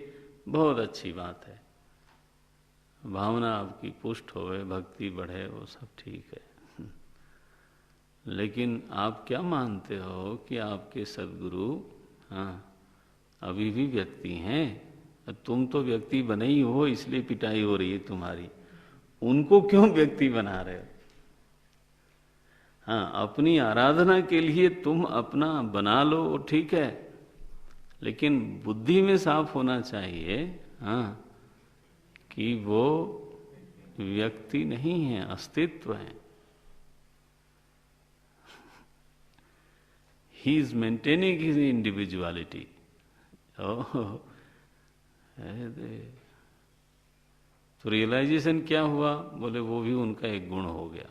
बहुत अच्छी बात है। भावना आपकी पुष्ट होवे, भक्ति बढ़े, वो सब ठीक है। लेकिन आप क्या मानते हो कि आपके सद्गुरु अभी भी व्यक्ति हैं? तुम तो व्यक्ति बने ही हो, इसलिए पिटाई हो रही है तुम्हारी। उनको क्यों व्यक्ति बना रहे हो? अपनी आराधना के लिए तुम अपना बना लो, वो ठीक है, लेकिन बुद्धि में साफ होना चाहिए कि वो व्यक्ति नहीं है, अस्तित्व है। He is maintaining his individuality. तो रियलाइजेशन क्या हुआ? बोले वो भी उनका एक गुण हो गया।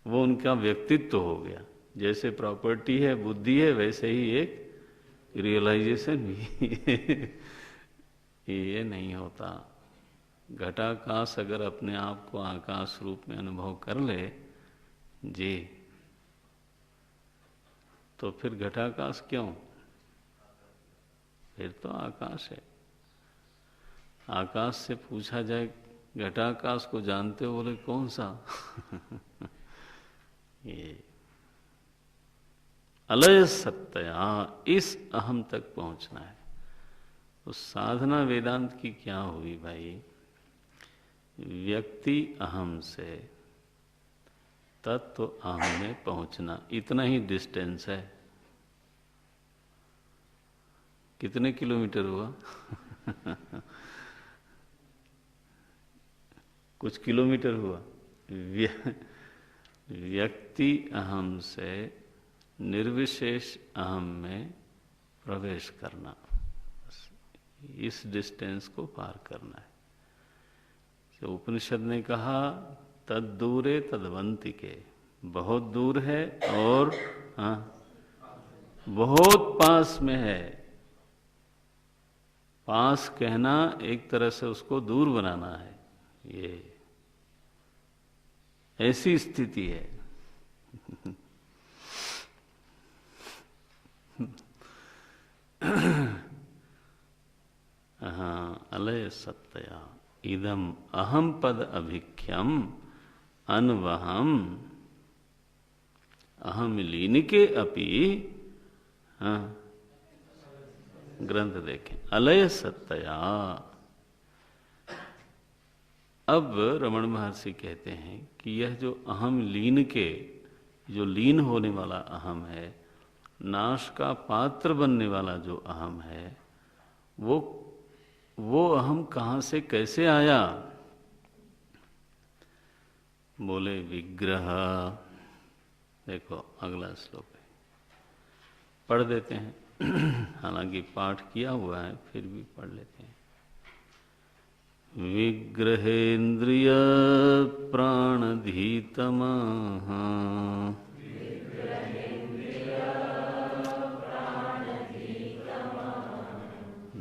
वो उनका व्यक्तित्व हो गया। जैसे प्रॉपर्टी है, बुद्धि है, वैसे ही एक रियलाइजेशन भी ये नहीं होता। घटाकाश अगर अपने आप को आकाश रूप में अनुभव कर ले जी, तो फिर घटाकाश क्यों? फिर तो आकाश है। आकाश से पूछा जाए घटाकाश को जानते हो? बोले कौन सा? ये अलय सत्तया, इस अहम तक पहुंचना है। तो साधना वेदांत की क्या हुई भाई? व्यक्ति अहम से तत्व अहम में पहुंचना, इतना ही डिस्टेंस है। कितने किलोमीटर हुआ? कुछ किलोमीटर हुआ। व्यक्ति अहम से निर्विशेष अहम में प्रवेश करना, इस डिस्टेंस को पार करना है। तो उपनिषद ने कहा तद दूरे तदवंतिके, बहुत दूर है और हाँ बहुत पास में है। पास कहना एक तरह से उसको दूर बनाना है, ये ऐसी स्थिति है। हाँ, अलय सत्तया इदम अहम पद अभिख्यम अनवहम अहम लीनिके अपि। हाँ, ग्रंथ देखें, अलय सत्तया। अब रमण महर्षि कहते हैं कि यह जो अहम लीन के, जो लीन होने वाला अहम है, नाश का पात्र बनने वाला जो अहम है, वो अहम कहाँ से कैसे आया? बोले विग्रह। देखो अगला श्लोक है, पढ़ देते हैं। हालांकि पाठ किया हुआ है, फिर भी पढ़ लेते हैं। विग्रहेन्द्रिय प्राणधीतमः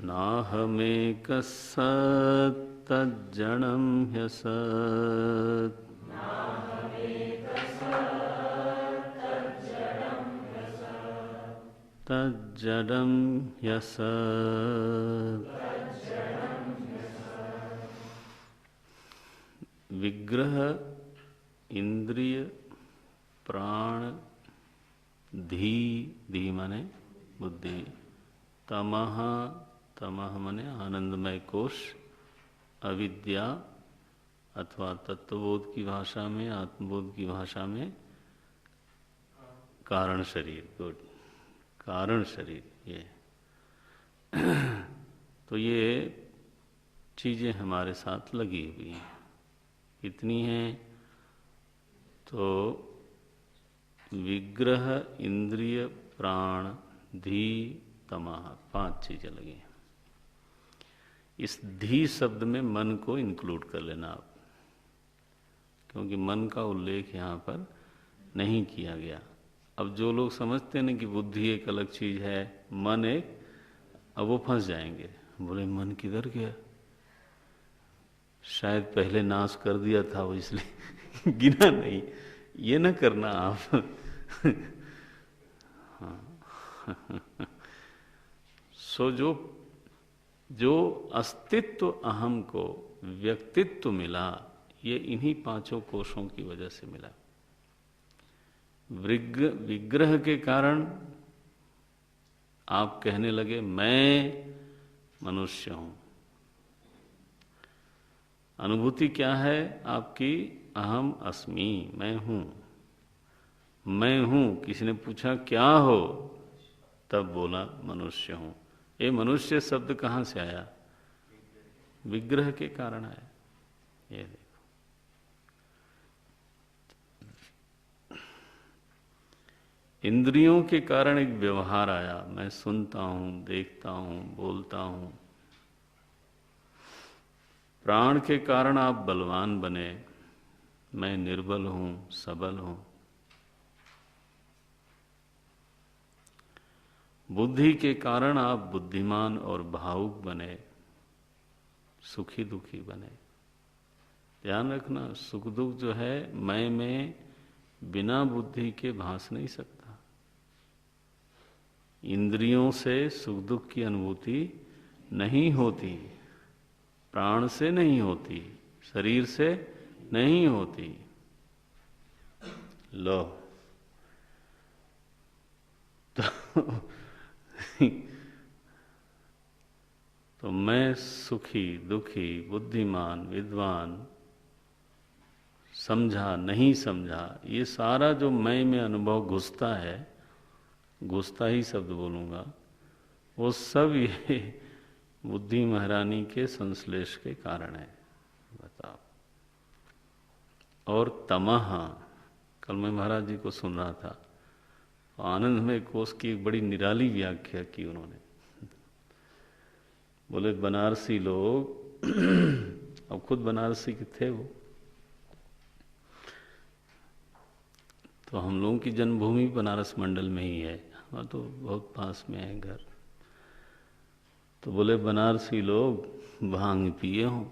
नाहमेकः सत्तज्जडं ह्यसत् तज्जडं ह्यसत्। विग्रह, इंद्रिय, प्राण, धी, धी माने बुद्धि, तमः, तमः माने आनंदमय कोश, अविद्या अथवा तत्वबोध की भाषा में, आत्मबोध की भाषा में कारण शरीर। गुड, कारण शरीर। ये तो ये चीजें हमारे साथ लगी हुई हैं, कितनी हैं? तो विग्रह, इंद्रिय, प्राण, धी, तमः, 5 चीजें लगी हैं। इस धी शब्द में मन को इंक्लूड कर लेना आप, क्योंकि मन का उल्लेख यहाँ पर नहीं किया गया। अब जो लोग समझते हैं कि बुद्धि एक अलग चीज है, मन एक, अब वो फंस जाएंगे। बोले मन किधर गया? शायद पहले नाश कर दिया था वो, इसलिए गिना नहीं। ये ना करना आप। हाँ। सो जो अस्तित्व अहम को व्यक्तित्व मिला, ये इन्हीं 5 कोशों की वजह से मिला। विग्रह के कारण आप कहने लगे मैं मनुष्य हूं। अनुभूति क्या है आपकी? अहम अस्मि, मैं हूं, मैं हूं। किसी ने पूछा क्या हो, तब बोला मनुष्य हूं। ये मनुष्य शब्द कहां से आया? विग्रह के कारण आया। ये देखो, इंद्रियों के कारण एक व्यवहार आया, मैं सुनता हूं, देखता हूं, बोलता हूं। प्राण के कारण आप बलवान बने, मैं निर्बल हूं, सबल हूं। बुद्धि के कारण आप बुद्धिमान और भावुक बने, सुखी दुखी बने। ध्यान रखना, सुख दुख जो है मैं में बिना बुद्धि के भास नहीं सकता। इंद्रियों से सुख दुख की अनुभूति नहीं होती, प्राण से नहीं होती, शरीर से नहीं होती। लो तो मैं सुखी दुखी, बुद्धिमान विद्वान, समझा नहीं समझा, ये सारा जो मैं में अनुभव घुसता है, घुसता ही शब्द बोलूंगा, वो सब ये बुद्धि महारानी के संश्लेष के कारण है। बताओ। और तमह, कल मैं महाराज जी को सुन रहा था, आनंदमय कोश की एक बड़ी निराली व्याख्या की उन्होंने। बोले बनारसी लोग अब खुद बनारसी के थे वो, तो हम लोगों की जन्मभूमि बनारस मंडल में ही है, वहाँ तो बहुत पास में है घर। तो बोले बनारसी लोग भांग पिए हों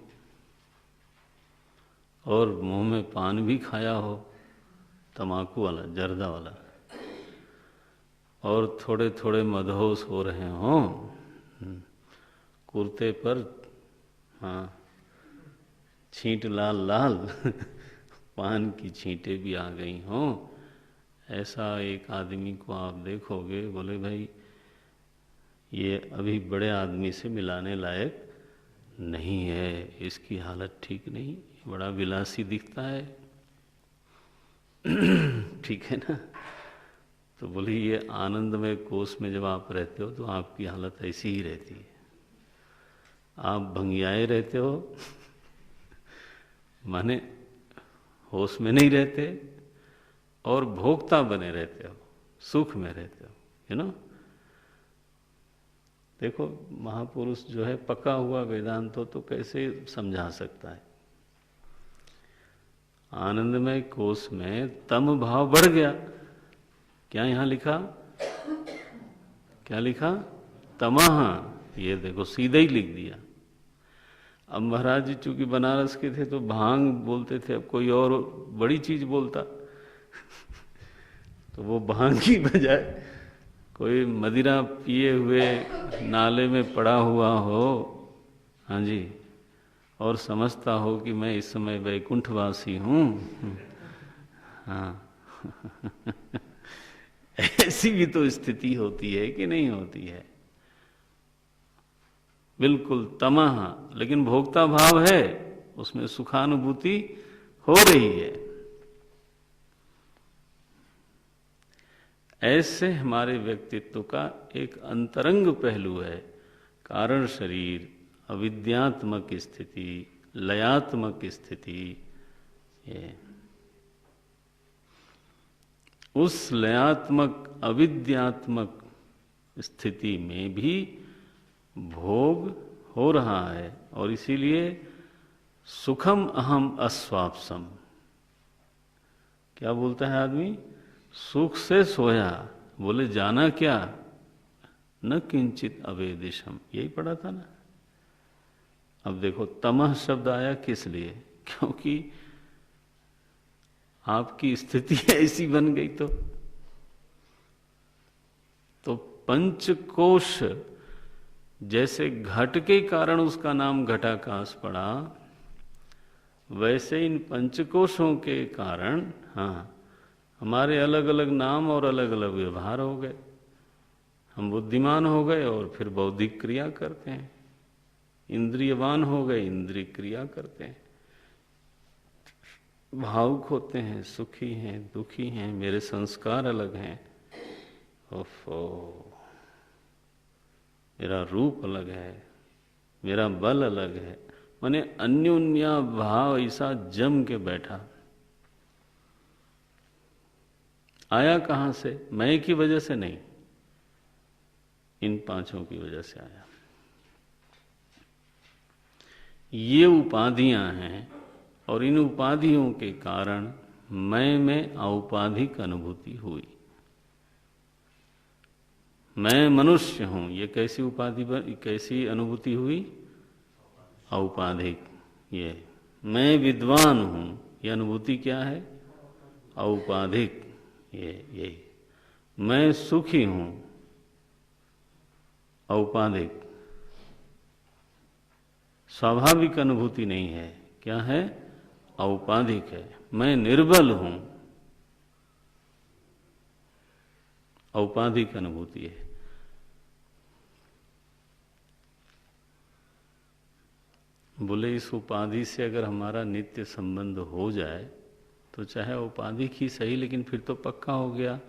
और मुंह में पान भी खाया हो, तमाकू वाला, जर्दा वाला, और थोड़े थोड़े मदहोश हो रहे हों, कुर्ते पर हाँ छींट लाल लाल पान की छींटें भी आ गई हों, ऐसा एक आदमी को आप देखोगे, बोले भाई ये अभी बड़े आदमी से मिलाने लायक नहीं है, इसकी हालत ठीक नहीं, बड़ा विलासी दिखता है। ठीक है ना। तो बोले ये आनंदमय कोष में जब आप रहते हो तो आपकी हालत ऐसी ही रहती है, आप भंगियाए रहते हो माने होश में नहीं रहते और भोक्ता बने रहते हो, सुख में रहते हो, यू नो। देखो महापुरुष जो है पका हुआ वेदांत हो तो कैसे समझा सकता है। आनंदमय कोष में तम भाव बढ़ गया, क्या यहां लिखा, क्या लिखा, तमह, ये देखो सीधा ही लिख दिया। अब महाराज जी चूंकि बनारस के थे तो भांग बोलते थे, अब कोई और बड़ी चीज बोलता तो वो भांग की बजाय कोई मदिरा पिए हुए नाले में पड़ा हुआ हो, हाँ जी, और समझता हो कि मैं इस समय वैकुंठवासी हूँ, हाँ ऐसी भी तो स्थिति होती है कि नहीं होती है। बिल्कुल तमह, लेकिन भोक्ता भाव है, उसमें सुखानुभूति हो रही है। ऐसे हमारे व्यक्तित्व का एक अंतरंग पहलू है, कारण शरीर, अविद्यात्मक स्थिति, लयात्मक स्थिति। ये उस लयात्मक अविद्यात्मक स्थिति में भी भोग हो रहा है, और इसीलिए सुखम अहम अस्वाप्सम, क्या बोलता है आदमी, सुख से सोया, बोले जाना क्या, न किंचित अवेदिशम, यही पढ़ा था ना। अब देखो तमह शब्द आया किस लिए, क्योंकि आपकी स्थिति ऐसी बन गई। तो पंचकोश जैसे घट के कारण उसका नाम घटाकाश पड़ा, वैसे इन पंचकोशों के कारण हाँ हमारे अलग अलग नाम और अलग अलग व्यवहार हो गए। हम बुद्धिमान हो गए और फिर बौद्धिक क्रिया करते हैं, इंद्रियवान हो गए, इंद्रिय क्रिया करते हैं, भावुक होते हैं, सुखी हैं, दुखी हैं, मेरे संस्कार अलग हैं, ओफो मेरा रूप अलग है, मेरा बल अलग है, माने अन्योन्या भाव ऐसा जम के बैठा। आया कहां से, मैं की वजह से नहीं, इन पांचों की वजह से आया। ये उपाधियां हैं और इन उपाधियों के कारण मैं में औपाधिक अनुभूति हुई। मैं मनुष्य हूं, ये कैसी उपाधि, कैसी अनुभूति हुई, औपाधिक। ये मैं विद्वान हूं, ये अनुभूति क्या है, औपाधिक। ये मैं सुखी हूं, औपाधिक। स्वाभाविक अनुभूति नहीं है, क्या है, औपाधिक है। मैं निर्बल हूं, औपाधिक अनुभूति है। बोले इस उपाधि से अगर हमारा नित्य संबंध हो जाए तो चाहे उपाधि ही सही, लेकिन फिर तो पक्का हो गया।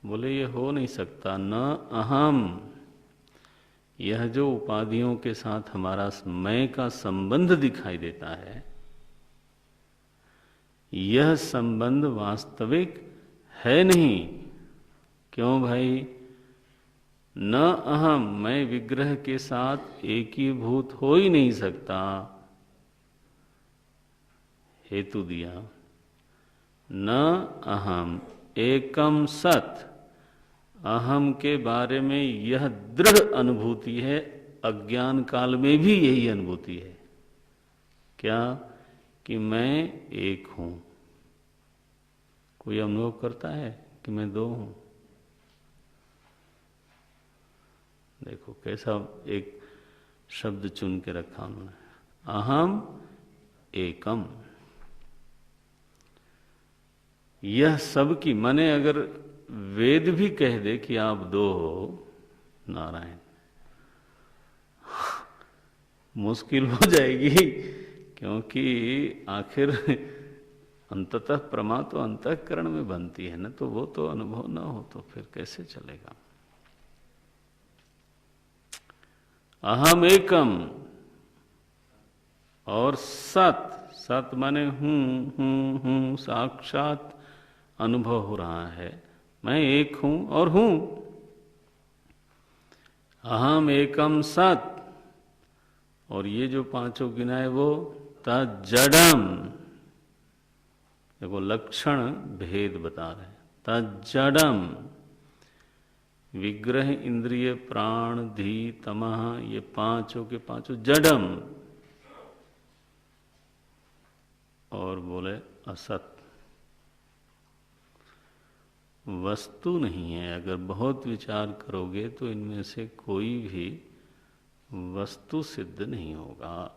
बोले ये हो नहीं सकता, न अहम यह जो उपाधियों के साथ हमारा मैं का संबंध दिखाई देता है, यह संबंध वास्तविक है नहीं। क्यों भाई? न अहम, मैं विग्रह के साथ एकीभूत हो ही नहीं सकता। हेतु दिया, न अहम एकम सत, अहम के बारे में यह दृढ़ अनुभूति है, अज्ञान काल में भी यही अनुभूति है। क्या? कि मैं एक हूं। कोई अनुभव करता है कि मैं दो हूं? देखो कैसा एक शब्द चुन के रखा उन्होंने, अहम एकम। यह सबकी, माने अगर वेद भी कह दे कि आप दो हो, नारायण, मुश्किल हो जाएगी। क्योंकि आखिर अंततः प्रमा तो अंतःकरण में बनती है ना, तो वो तो अनुभव ना हो तो फिर कैसे चलेगा। अहम एकम और सत, सत माने हूं, साक्षात अनुभव हो रहा है, मैं एक हूं और हूं। अहम एकम सत, और ये जो पांचों गिनाए वो तज्जडम, देखो लक्षण भेद बता रहे हैं। तज्जडम, विग्रह इंद्रिय प्राण धी तमह, ये पांचों के पांचों जडम। और बोले असत, वस्तु नहीं है। अगर बहुत विचार करोगे तो इनमें से कोई भी वस्तु सिद्ध नहीं होगा।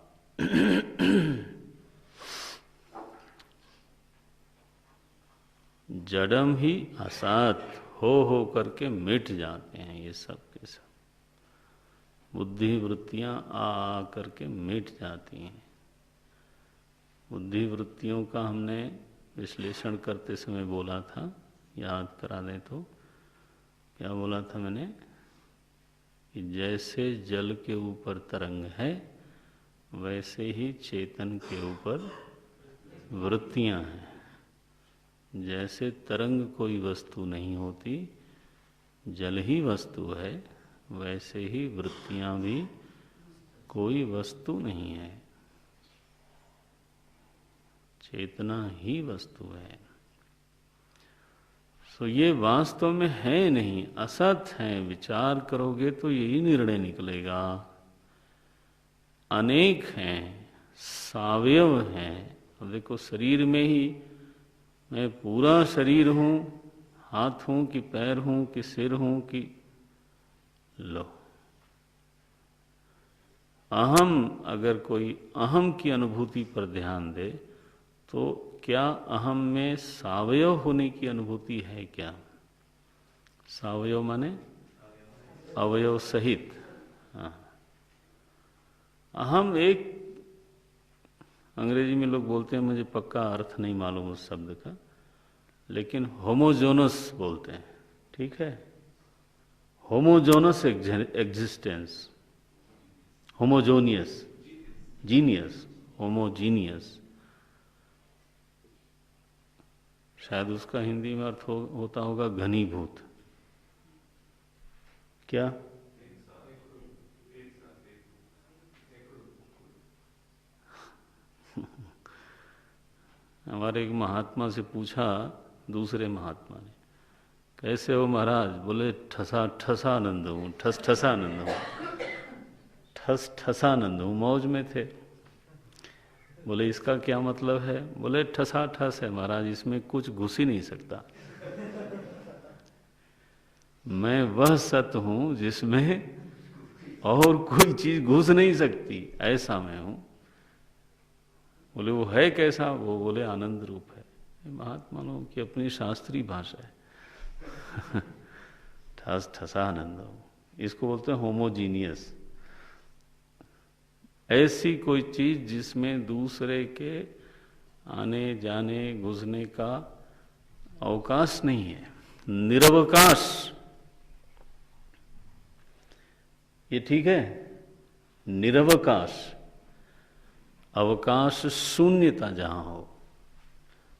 जडम ही असत, हो करके मिट जाते हैं ये सब के सब। बुद्धि वृत्तियां आ करके मिट जाती हैं। बुद्धि वृत्तियों का हमने विश्लेषण करते समय बोला था, याद करा दें तो क्या बोला था मैंने? कि जैसे जल के ऊपर तरंग है, वैसे ही चेतन के ऊपर वृत्तियां हैं। जैसे तरंग कोई वस्तु नहीं होती, जल ही वस्तु है, वैसे ही वृत्तियां भी कोई वस्तु नहीं है, चेतना ही वस्तु है। सो ये वास्तव में है नहीं, असत है। विचार करोगे तो यही निर्णय निकलेगा। अनेक हैं, सावयव हैं। अब देखो शरीर में ही मैं पूरा शरीर हूं, हाथ हूं कि पैर हूं कि सिर हूं कि, लो अहम, अगर कोई अहम की अनुभूति पर ध्यान दे तो क्या अहम में सावयव होने की अनुभूति है क्या? सावयव माने अवयव सहित। हाँ, अहम एक, अंग्रेजी में लोग बोलते हैं, मुझे पक्का अर्थ नहीं मालूम उस शब्द का, लेकिन होमोजोनस बोलते हैं, ठीक है? होमोजोनस एग्जिस्टेंस, होमोजोनियस, जीनियस, होमोजीनियस, शायद उसका हिंदी में अर्थ होता होगा घनीभूत। क्या? हमारे एक महात्मा से पूछा, दूसरे महात्मा ने, कैसे हो महाराज? बोले ठसा ठसानंद हूँ, ठस ठसानंद हूँ, ठस ठसानंद हूँ, मौज में थे। बोले इसका क्या मतलब है? बोले ठसा ठस है महाराज, इसमें कुछ घुस ही नहीं सकता। मैं वह सत हूँ जिसमें और कोई चीज घुस नहीं सकती, ऐसा मैं हूँ। बोले वो है कैसा? वो बोले आनंद रूप है। महात्मा लोगों की अपनी शास्त्रीय भाषा है। ठस ठसा आनंद, इसको बोलते हैं होमोजीनियस। ऐसी कोई चीज जिसमें दूसरे के आने जाने घुसने का अवकाश नहीं है, निरवकाश। ये ठीक है? निरवकाश, अवकाश शून्यता जहां हो,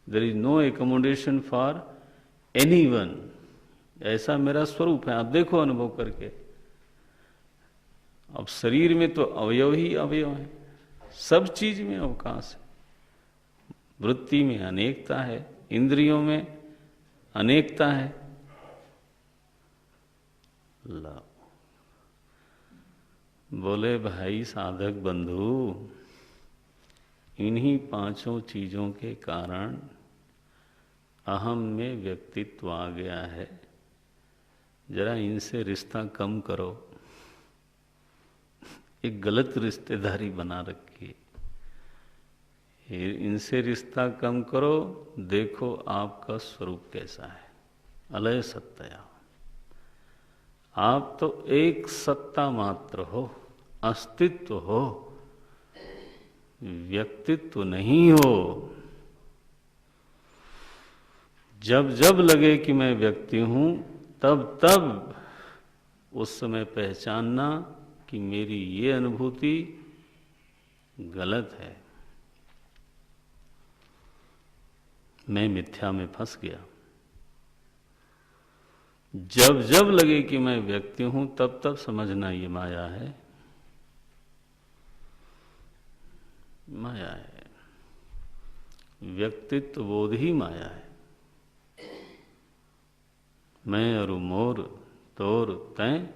there is no accommodation for anyone, ऐसा मेरा स्वरूप है। आप देखो अनुभव करके। अब शरीर में तो अवयव ही अवयव है, सब चीज में अवकाश है, वृत्ति में अनेकता है, इंद्रियों में अनेकता है। ला बोले भाई साधक बंधु, इन्हीं पांचों चीजों के कारण अहम में व्यक्तित्व आ गया है, जरा इनसे रिश्ता कम करो। एक गलत रिश्तेदारी बना रखी है, इनसे रिश्ता कम करो, देखो आपका स्वरूप कैसा है। अलय सत्तया, आप तो एक सत्ता मात्र हो, अस्तित्व हो, व्यक्तित्व नहीं हो। जब जब लगे कि मैं व्यक्ति हूं, तब तब उस समय पहचानना कि मेरी ये अनुभूति गलत है, मैं मिथ्या में फंस गया। जब जब लगे कि मैं व्यक्ति हूं, तब तब समझना ये माया है, माया है। व्यक्तित्व बोध ही माया है। मैं अरु मोर तोर तैं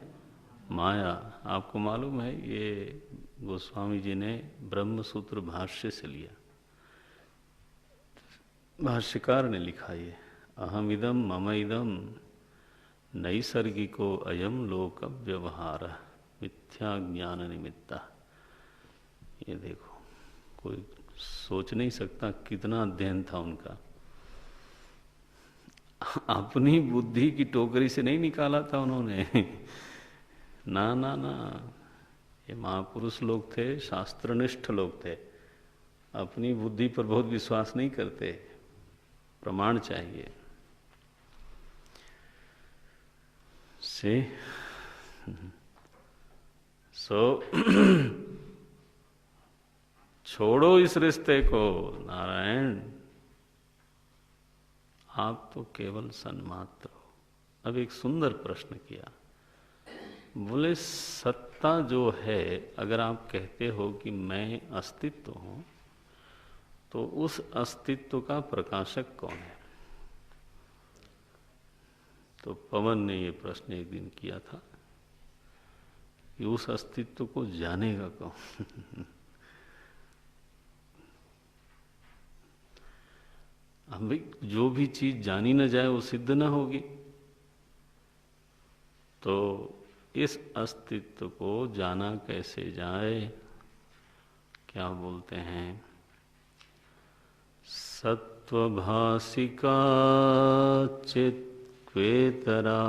माया। आपको मालूम है, ये गोस्वामी जी ने ब्रह्म सूत्र भाष्य से लिया। भाष्यकार ने लिखा ये, अहम इदम मम इदम नैसर्गिको अयम लोक व्यवहार मिथ्या ज्ञान निमित्ता। ये देखो, कोई सोच नहीं सकता कितना अध्ययन था उनका। अपनी बुद्धि की टोकरी से नहीं निकाला था उन्होंने। ना ना ना, ये महापुरुष लोग थे, शास्त्रनिष्ठ लोग थे, अपनी बुद्धि पर बहुत विश्वास नहीं करते, प्रमाण चाहिए। से छोड़ो इस रिश्ते को नारायण, आप तो केवल सन्मात्र हो। अब एक सुंदर प्रश्न किया, बोले सत्ता जो है, अगर आप कहते हो कि मैं अस्तित्व हूं, तो उस अस्तित्व का प्रकाशक कौन है? तो पवन ने ये प्रश्न एक दिन किया था कि उस अस्तित्व को जानेगा कौन? अब भाई, जो भी चीज जानी न जाए वो सिद्ध न होगी। तो इस अस्तित्व को जाना कैसे जाए? क्या बोलते हैं, सत्वभासिका चित्वेतरा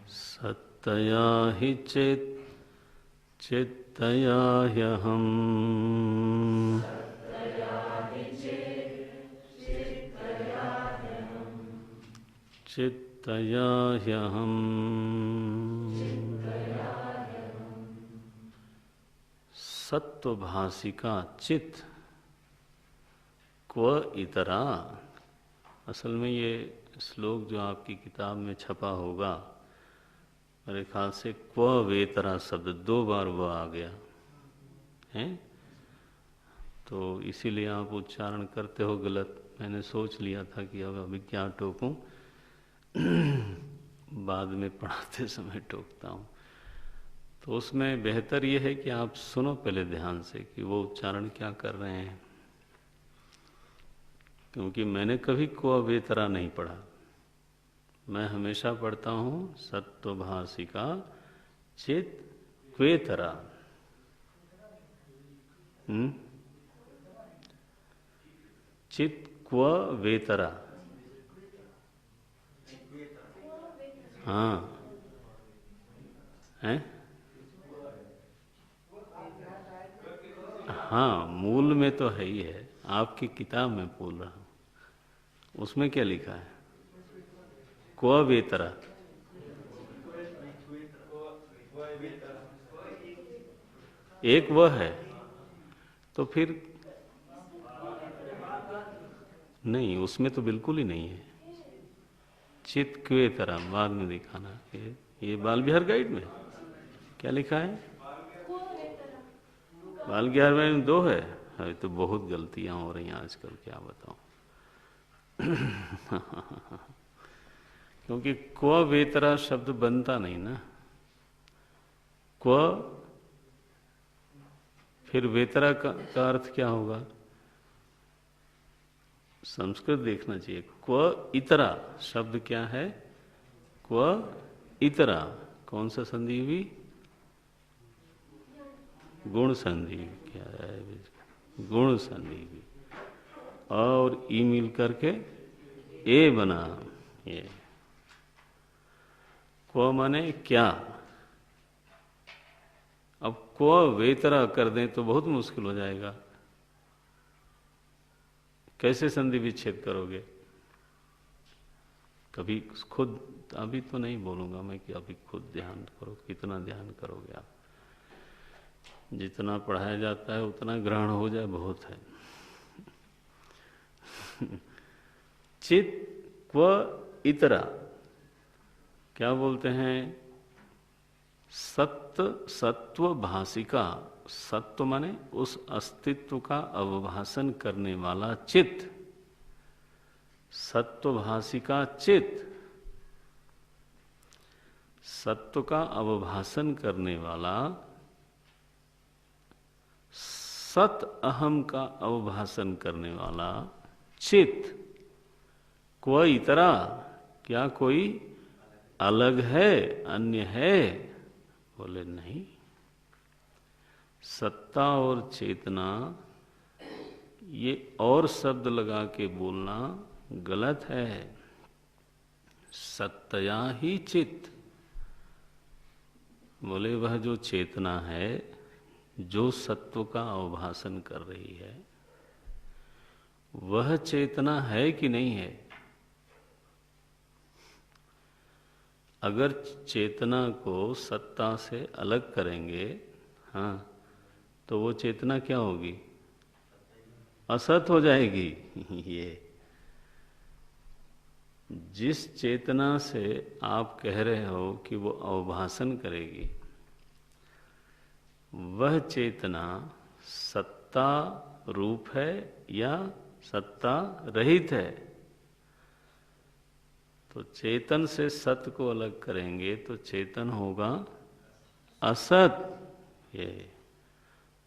सत्तया हि चित्तया ह्यहम् चित्तया ह्यहम्। सत्वभासिका चित्त क्व इतरा। असल में ये श्लोक जो आपकी किताब में छपा होगा, मेरे ख्याल से क्व वेतरा शब्द 2 बार वह आ गया है, तो इसीलिए आप उच्चारण करते हो गलत। मैंने सोच लिया था कि अब अभी क्या टोकूं, बाद में पढ़ाते समय टोकता हूँ। तो उसमें बेहतर यह है कि आप सुनो पहले ध्यान से कि वो उच्चारण क्या कर रहे हैं, क्योंकि मैंने कभी क्व वेतरा नहीं पढ़ा। मैं हमेशा पढ़ता हूँ सत्वभासिका चित क्वेतरा। चित क्व वेतरा। हाँ है, हाँ मूल में तो है ही है, आपकी किताब में बोल रहा हूँ। उसमें क्या लिखा है? क्व वेतरा। एक वह है, तो फिर नहीं, उसमें तो बिल्कुल ही नहीं है। चित क्वे तरह बाद में दिखाना। ये बाल विहार गाइड में क्या लिखा है? बाल विहार में दो है। अरे तो बहुत गलतियां हो रही हैं आजकल, क्या बताऊं। क्योंकि क्व वेतरा शब्द बनता नहीं ना। क्व फिर वेतरा का अर्थ क्या होगा? संस्कृत देखना चाहिए। क्व इतरा शब्द क्या है? क्व इतरा कौन सा संधि हुई? गुण संधि। क्या है? गुण संधि हुई और ई मिल करके ए बना। ये क्व माने क्या। अब क्व वेतरा कर दें तो बहुत मुश्किल हो जाएगा। कैसे संधि विच्छेद करोगे? कभी खुद, अभी तो नहीं बोलूंगा मैं कि अभी खुद ध्यान करो। कितना ध्यान करोगे आप? जितना पढ़ाया जाता है उतना ग्रहण हो जाए बहुत है। चित क्व इतरा क्या बोलते हैं? सत्व भाषिका। सत्व माने उस अस्तित्व का अवभाषण करने वाला चित्त। सत्व भाषिका चित्त, सत्व का अवभाषण करने वाला, सत अहम का अवभाषण करने वाला चित्त। क्व इतरा, क्या कोई अलग है, अन्य है? बोले नहीं। सत्ता और चेतना, ये और शब्द लगा के बोलना गलत है। सत्तया ही चित्त। बोले वह जो चेतना है, जो सत्व का अवभाषण कर रही है, वह चेतना है कि नहीं है? अगर चेतना को सत्ता से अलग करेंगे, हाँ, तो वो चेतना क्या होगी? असत हो जाएगी। ये जिस चेतना से आप कह रहे हो कि वो अवभाषण करेगी, वह चेतना सत्ता रूप है या सत्ता रहित है? तो चेतन से सत को अलग करेंगे तो चेतन होगा असत। ये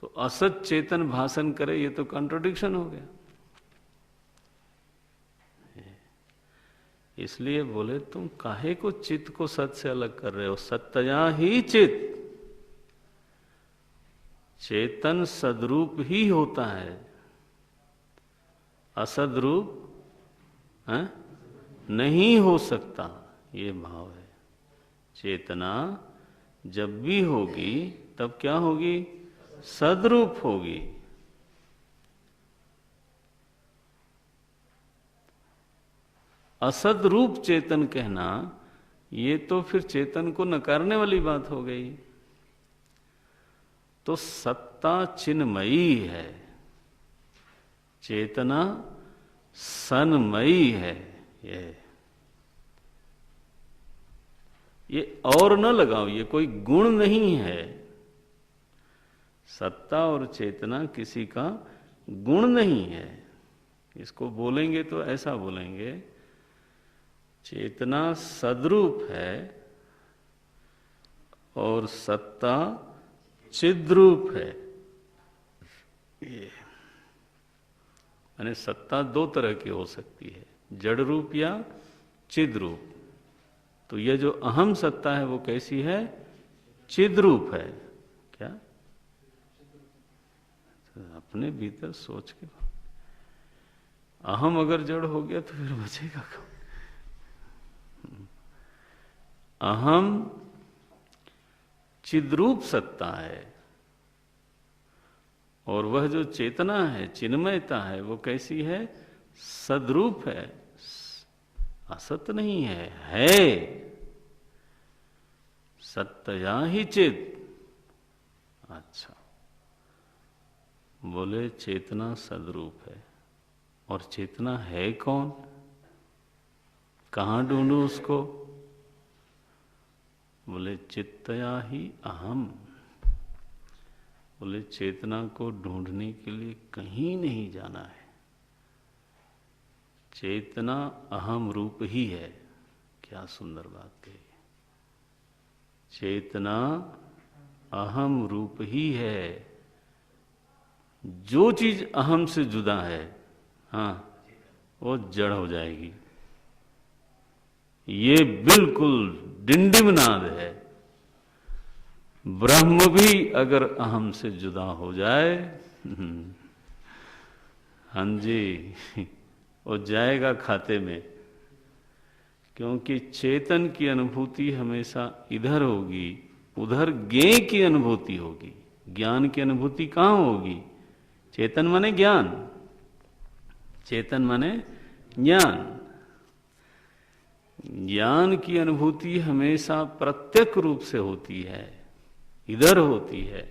तो असत चेतन भाषण करे, ये तो कॉन्ट्रडिक्शन हो गया। इसलिए बोले तुम काहे को चित्त को सत से अलग कर रहे हो? सत्तया ही चित्त। चेतन सदरूप ही होता है, असदरूप नहीं हो सकता। ये भाव है। चेतना जब भी होगी तब क्या होगी? सदरूप होगी। असदरूप चेतन कहना, ये तो फिर चेतन को नकारने वाली बात हो गई। तो सत्ता चिन्मयी है, चेतना सन्मयी है। ये और न लगाओ, ये कोई गुण नहीं है। सत्ता और चेतना किसी का गुण नहीं है। इसको बोलेंगे तो ऐसा बोलेंगे, चेतना सद्रूप है और सत्ता चिद्रूप है। ये यानी सत्ता दो तरह की हो सकती है, जड़ रूप या चिद रूप। तो ये जो अहम सत्ता है वो कैसी है? चिद रूप है। क्या? तो अपने भीतर सोच के, अहम अगर जड़ हो गया तो फिर बचेगा कौन? अहम चिद्रूप सत्ता है और वह जो चेतना है, चिन्मयता है, वो कैसी है? सद्रूप है, असत नहीं है। सत्तया ही चित। अच्छा, बोले चेतना सदरूप है, और चेतना है कौन? कहाँ ढूंढूं उसको? बोले चित्तया ही अहम। बोले चेतना को ढूंढने के लिए कहीं नहीं जाना है, चेतना अहम रूप ही है। क्या सुंदर बात कही। चेतना अहम रूप ही है। जो चीज अहम से जुदा है, हाँ, वो जड़ हो जाएगी। ये बिल्कुल डिंडिमनाद है। ब्रह्म भी अगर अहम से जुदा हो जाए, हाँ जी, वो जाएगा खाते में। क्योंकि चेतन की अनुभूति हमेशा इधर होगी, उधर ज्ञेय की अनुभूति होगी। ज्ञान की अनुभूति कहाँ होगी? चेतन माने ज्ञान, चेतन माने ज्ञान। ज्ञान की अनुभूति हमेशा प्रत्यक्ष रूप से होती है, इधर होती है।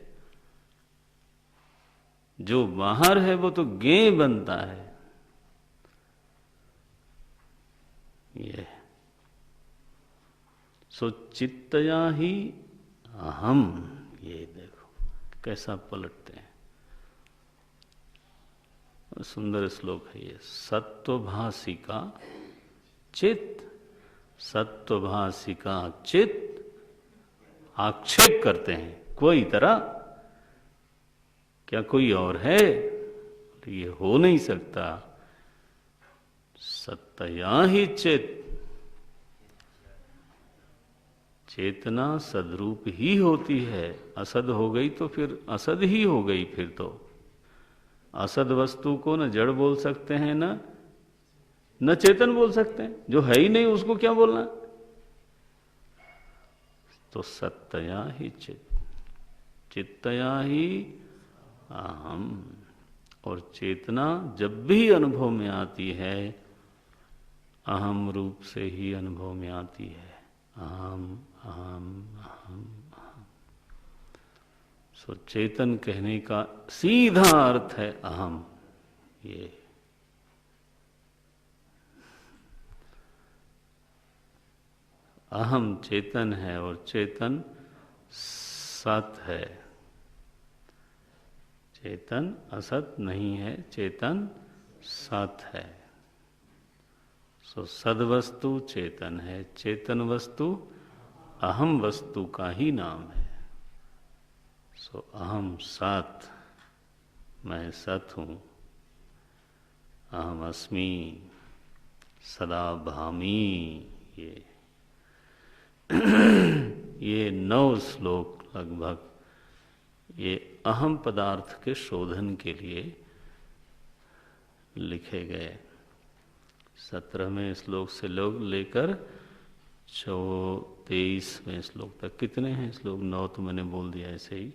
जो बाहर है वो तो ज्ञेय बनता है। ये सो चित्तया ही अहम। ये देखो कैसा पलटते हैं। सुंदर श्लोक है ये। सत्वभासी का चित्त, सत्वभासी का चित्त आक्षेप करते हैं, कोई तरह, क्या कोई और है? तो ये हो नहीं सकता। सत्तया ही चित्त, चेतना सदरूप ही होती है। असद हो गई तो फिर असद ही हो गई। फिर तो असद वस्तु को न जड़ बोल सकते हैं, न चेतन बोल सकते हैं। जो है ही नहीं उसको क्या बोलना? तो सत्तया ही चित्त, चित्तया ही अहम। और चेतना जब भी अनुभव में आती है, अहम रूप से ही अनुभव में आती है। अहम अहम अहम अहम। सो चेतन कहने का सीधा अर्थ है अहम। ये अहम चेतन है और चेतन सत है। चेतन असत नहीं है, चेतन सत है। सो सदवस्तु चेतन है, चेतन वस्तु अहम वस्तु का ही नाम है। सो अहम सत, मैं सत हूं। अहम अस्मि सदा भामी। ये 9 श्लोक लगभग ये अहम पदार्थ के शोधन के लिए लिखे गए। 17वें श्लोक से लोग लेकर 23वें श्लोक तक। कितने हैं श्लोक? 9 तो मैंने बोल दिया ऐसे ही।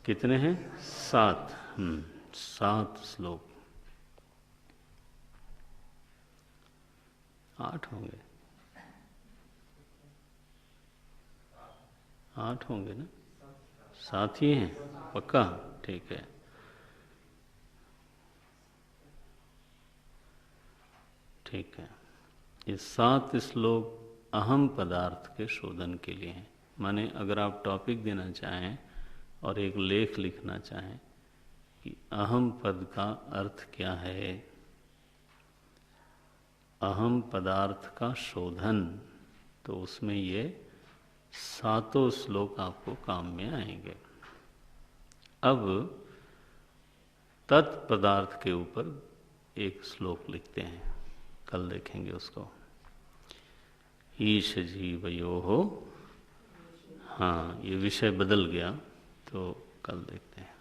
कितने हैं? 7। 7 श्लोक। 8 होंगे, 8 होंगे ना? 7 ही हैं पक्का? ठीक है। ठीक है। ये 7 श्लोक अहम पदार्थ के शोधन के लिए हैं। माने अगर आप टॉपिक देना चाहें और एक लेख लिखना चाहें कि अहम पद का अर्थ क्या है, अहम पदार्थ का शोधन, तो उसमें ये 7 श्लोक आपको काम में आएंगे। अब तत्पदार्थ के ऊपर एक श्लोक लिखते हैं, कल देखेंगे उसको। ईश जीवयो हो। हाँ, ये विषय बदल गया तो कल देखते हैं।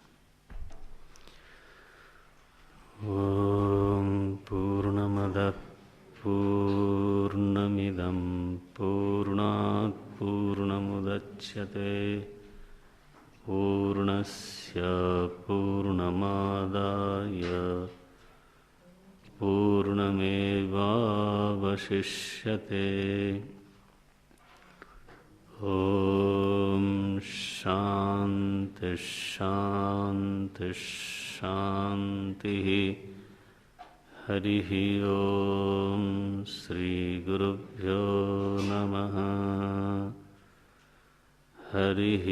ओम पूर्णमदः पूर्णमिदं पूर्णात् पूर्णमुदच्यते पूर्णस्य पूर्णमादाय पूर्णमेवावशिष्यते। ॐ शान्ति शान्ति शान्तिः। हरिः ॐ श्रीगुरुभ्यो नमः। हरिः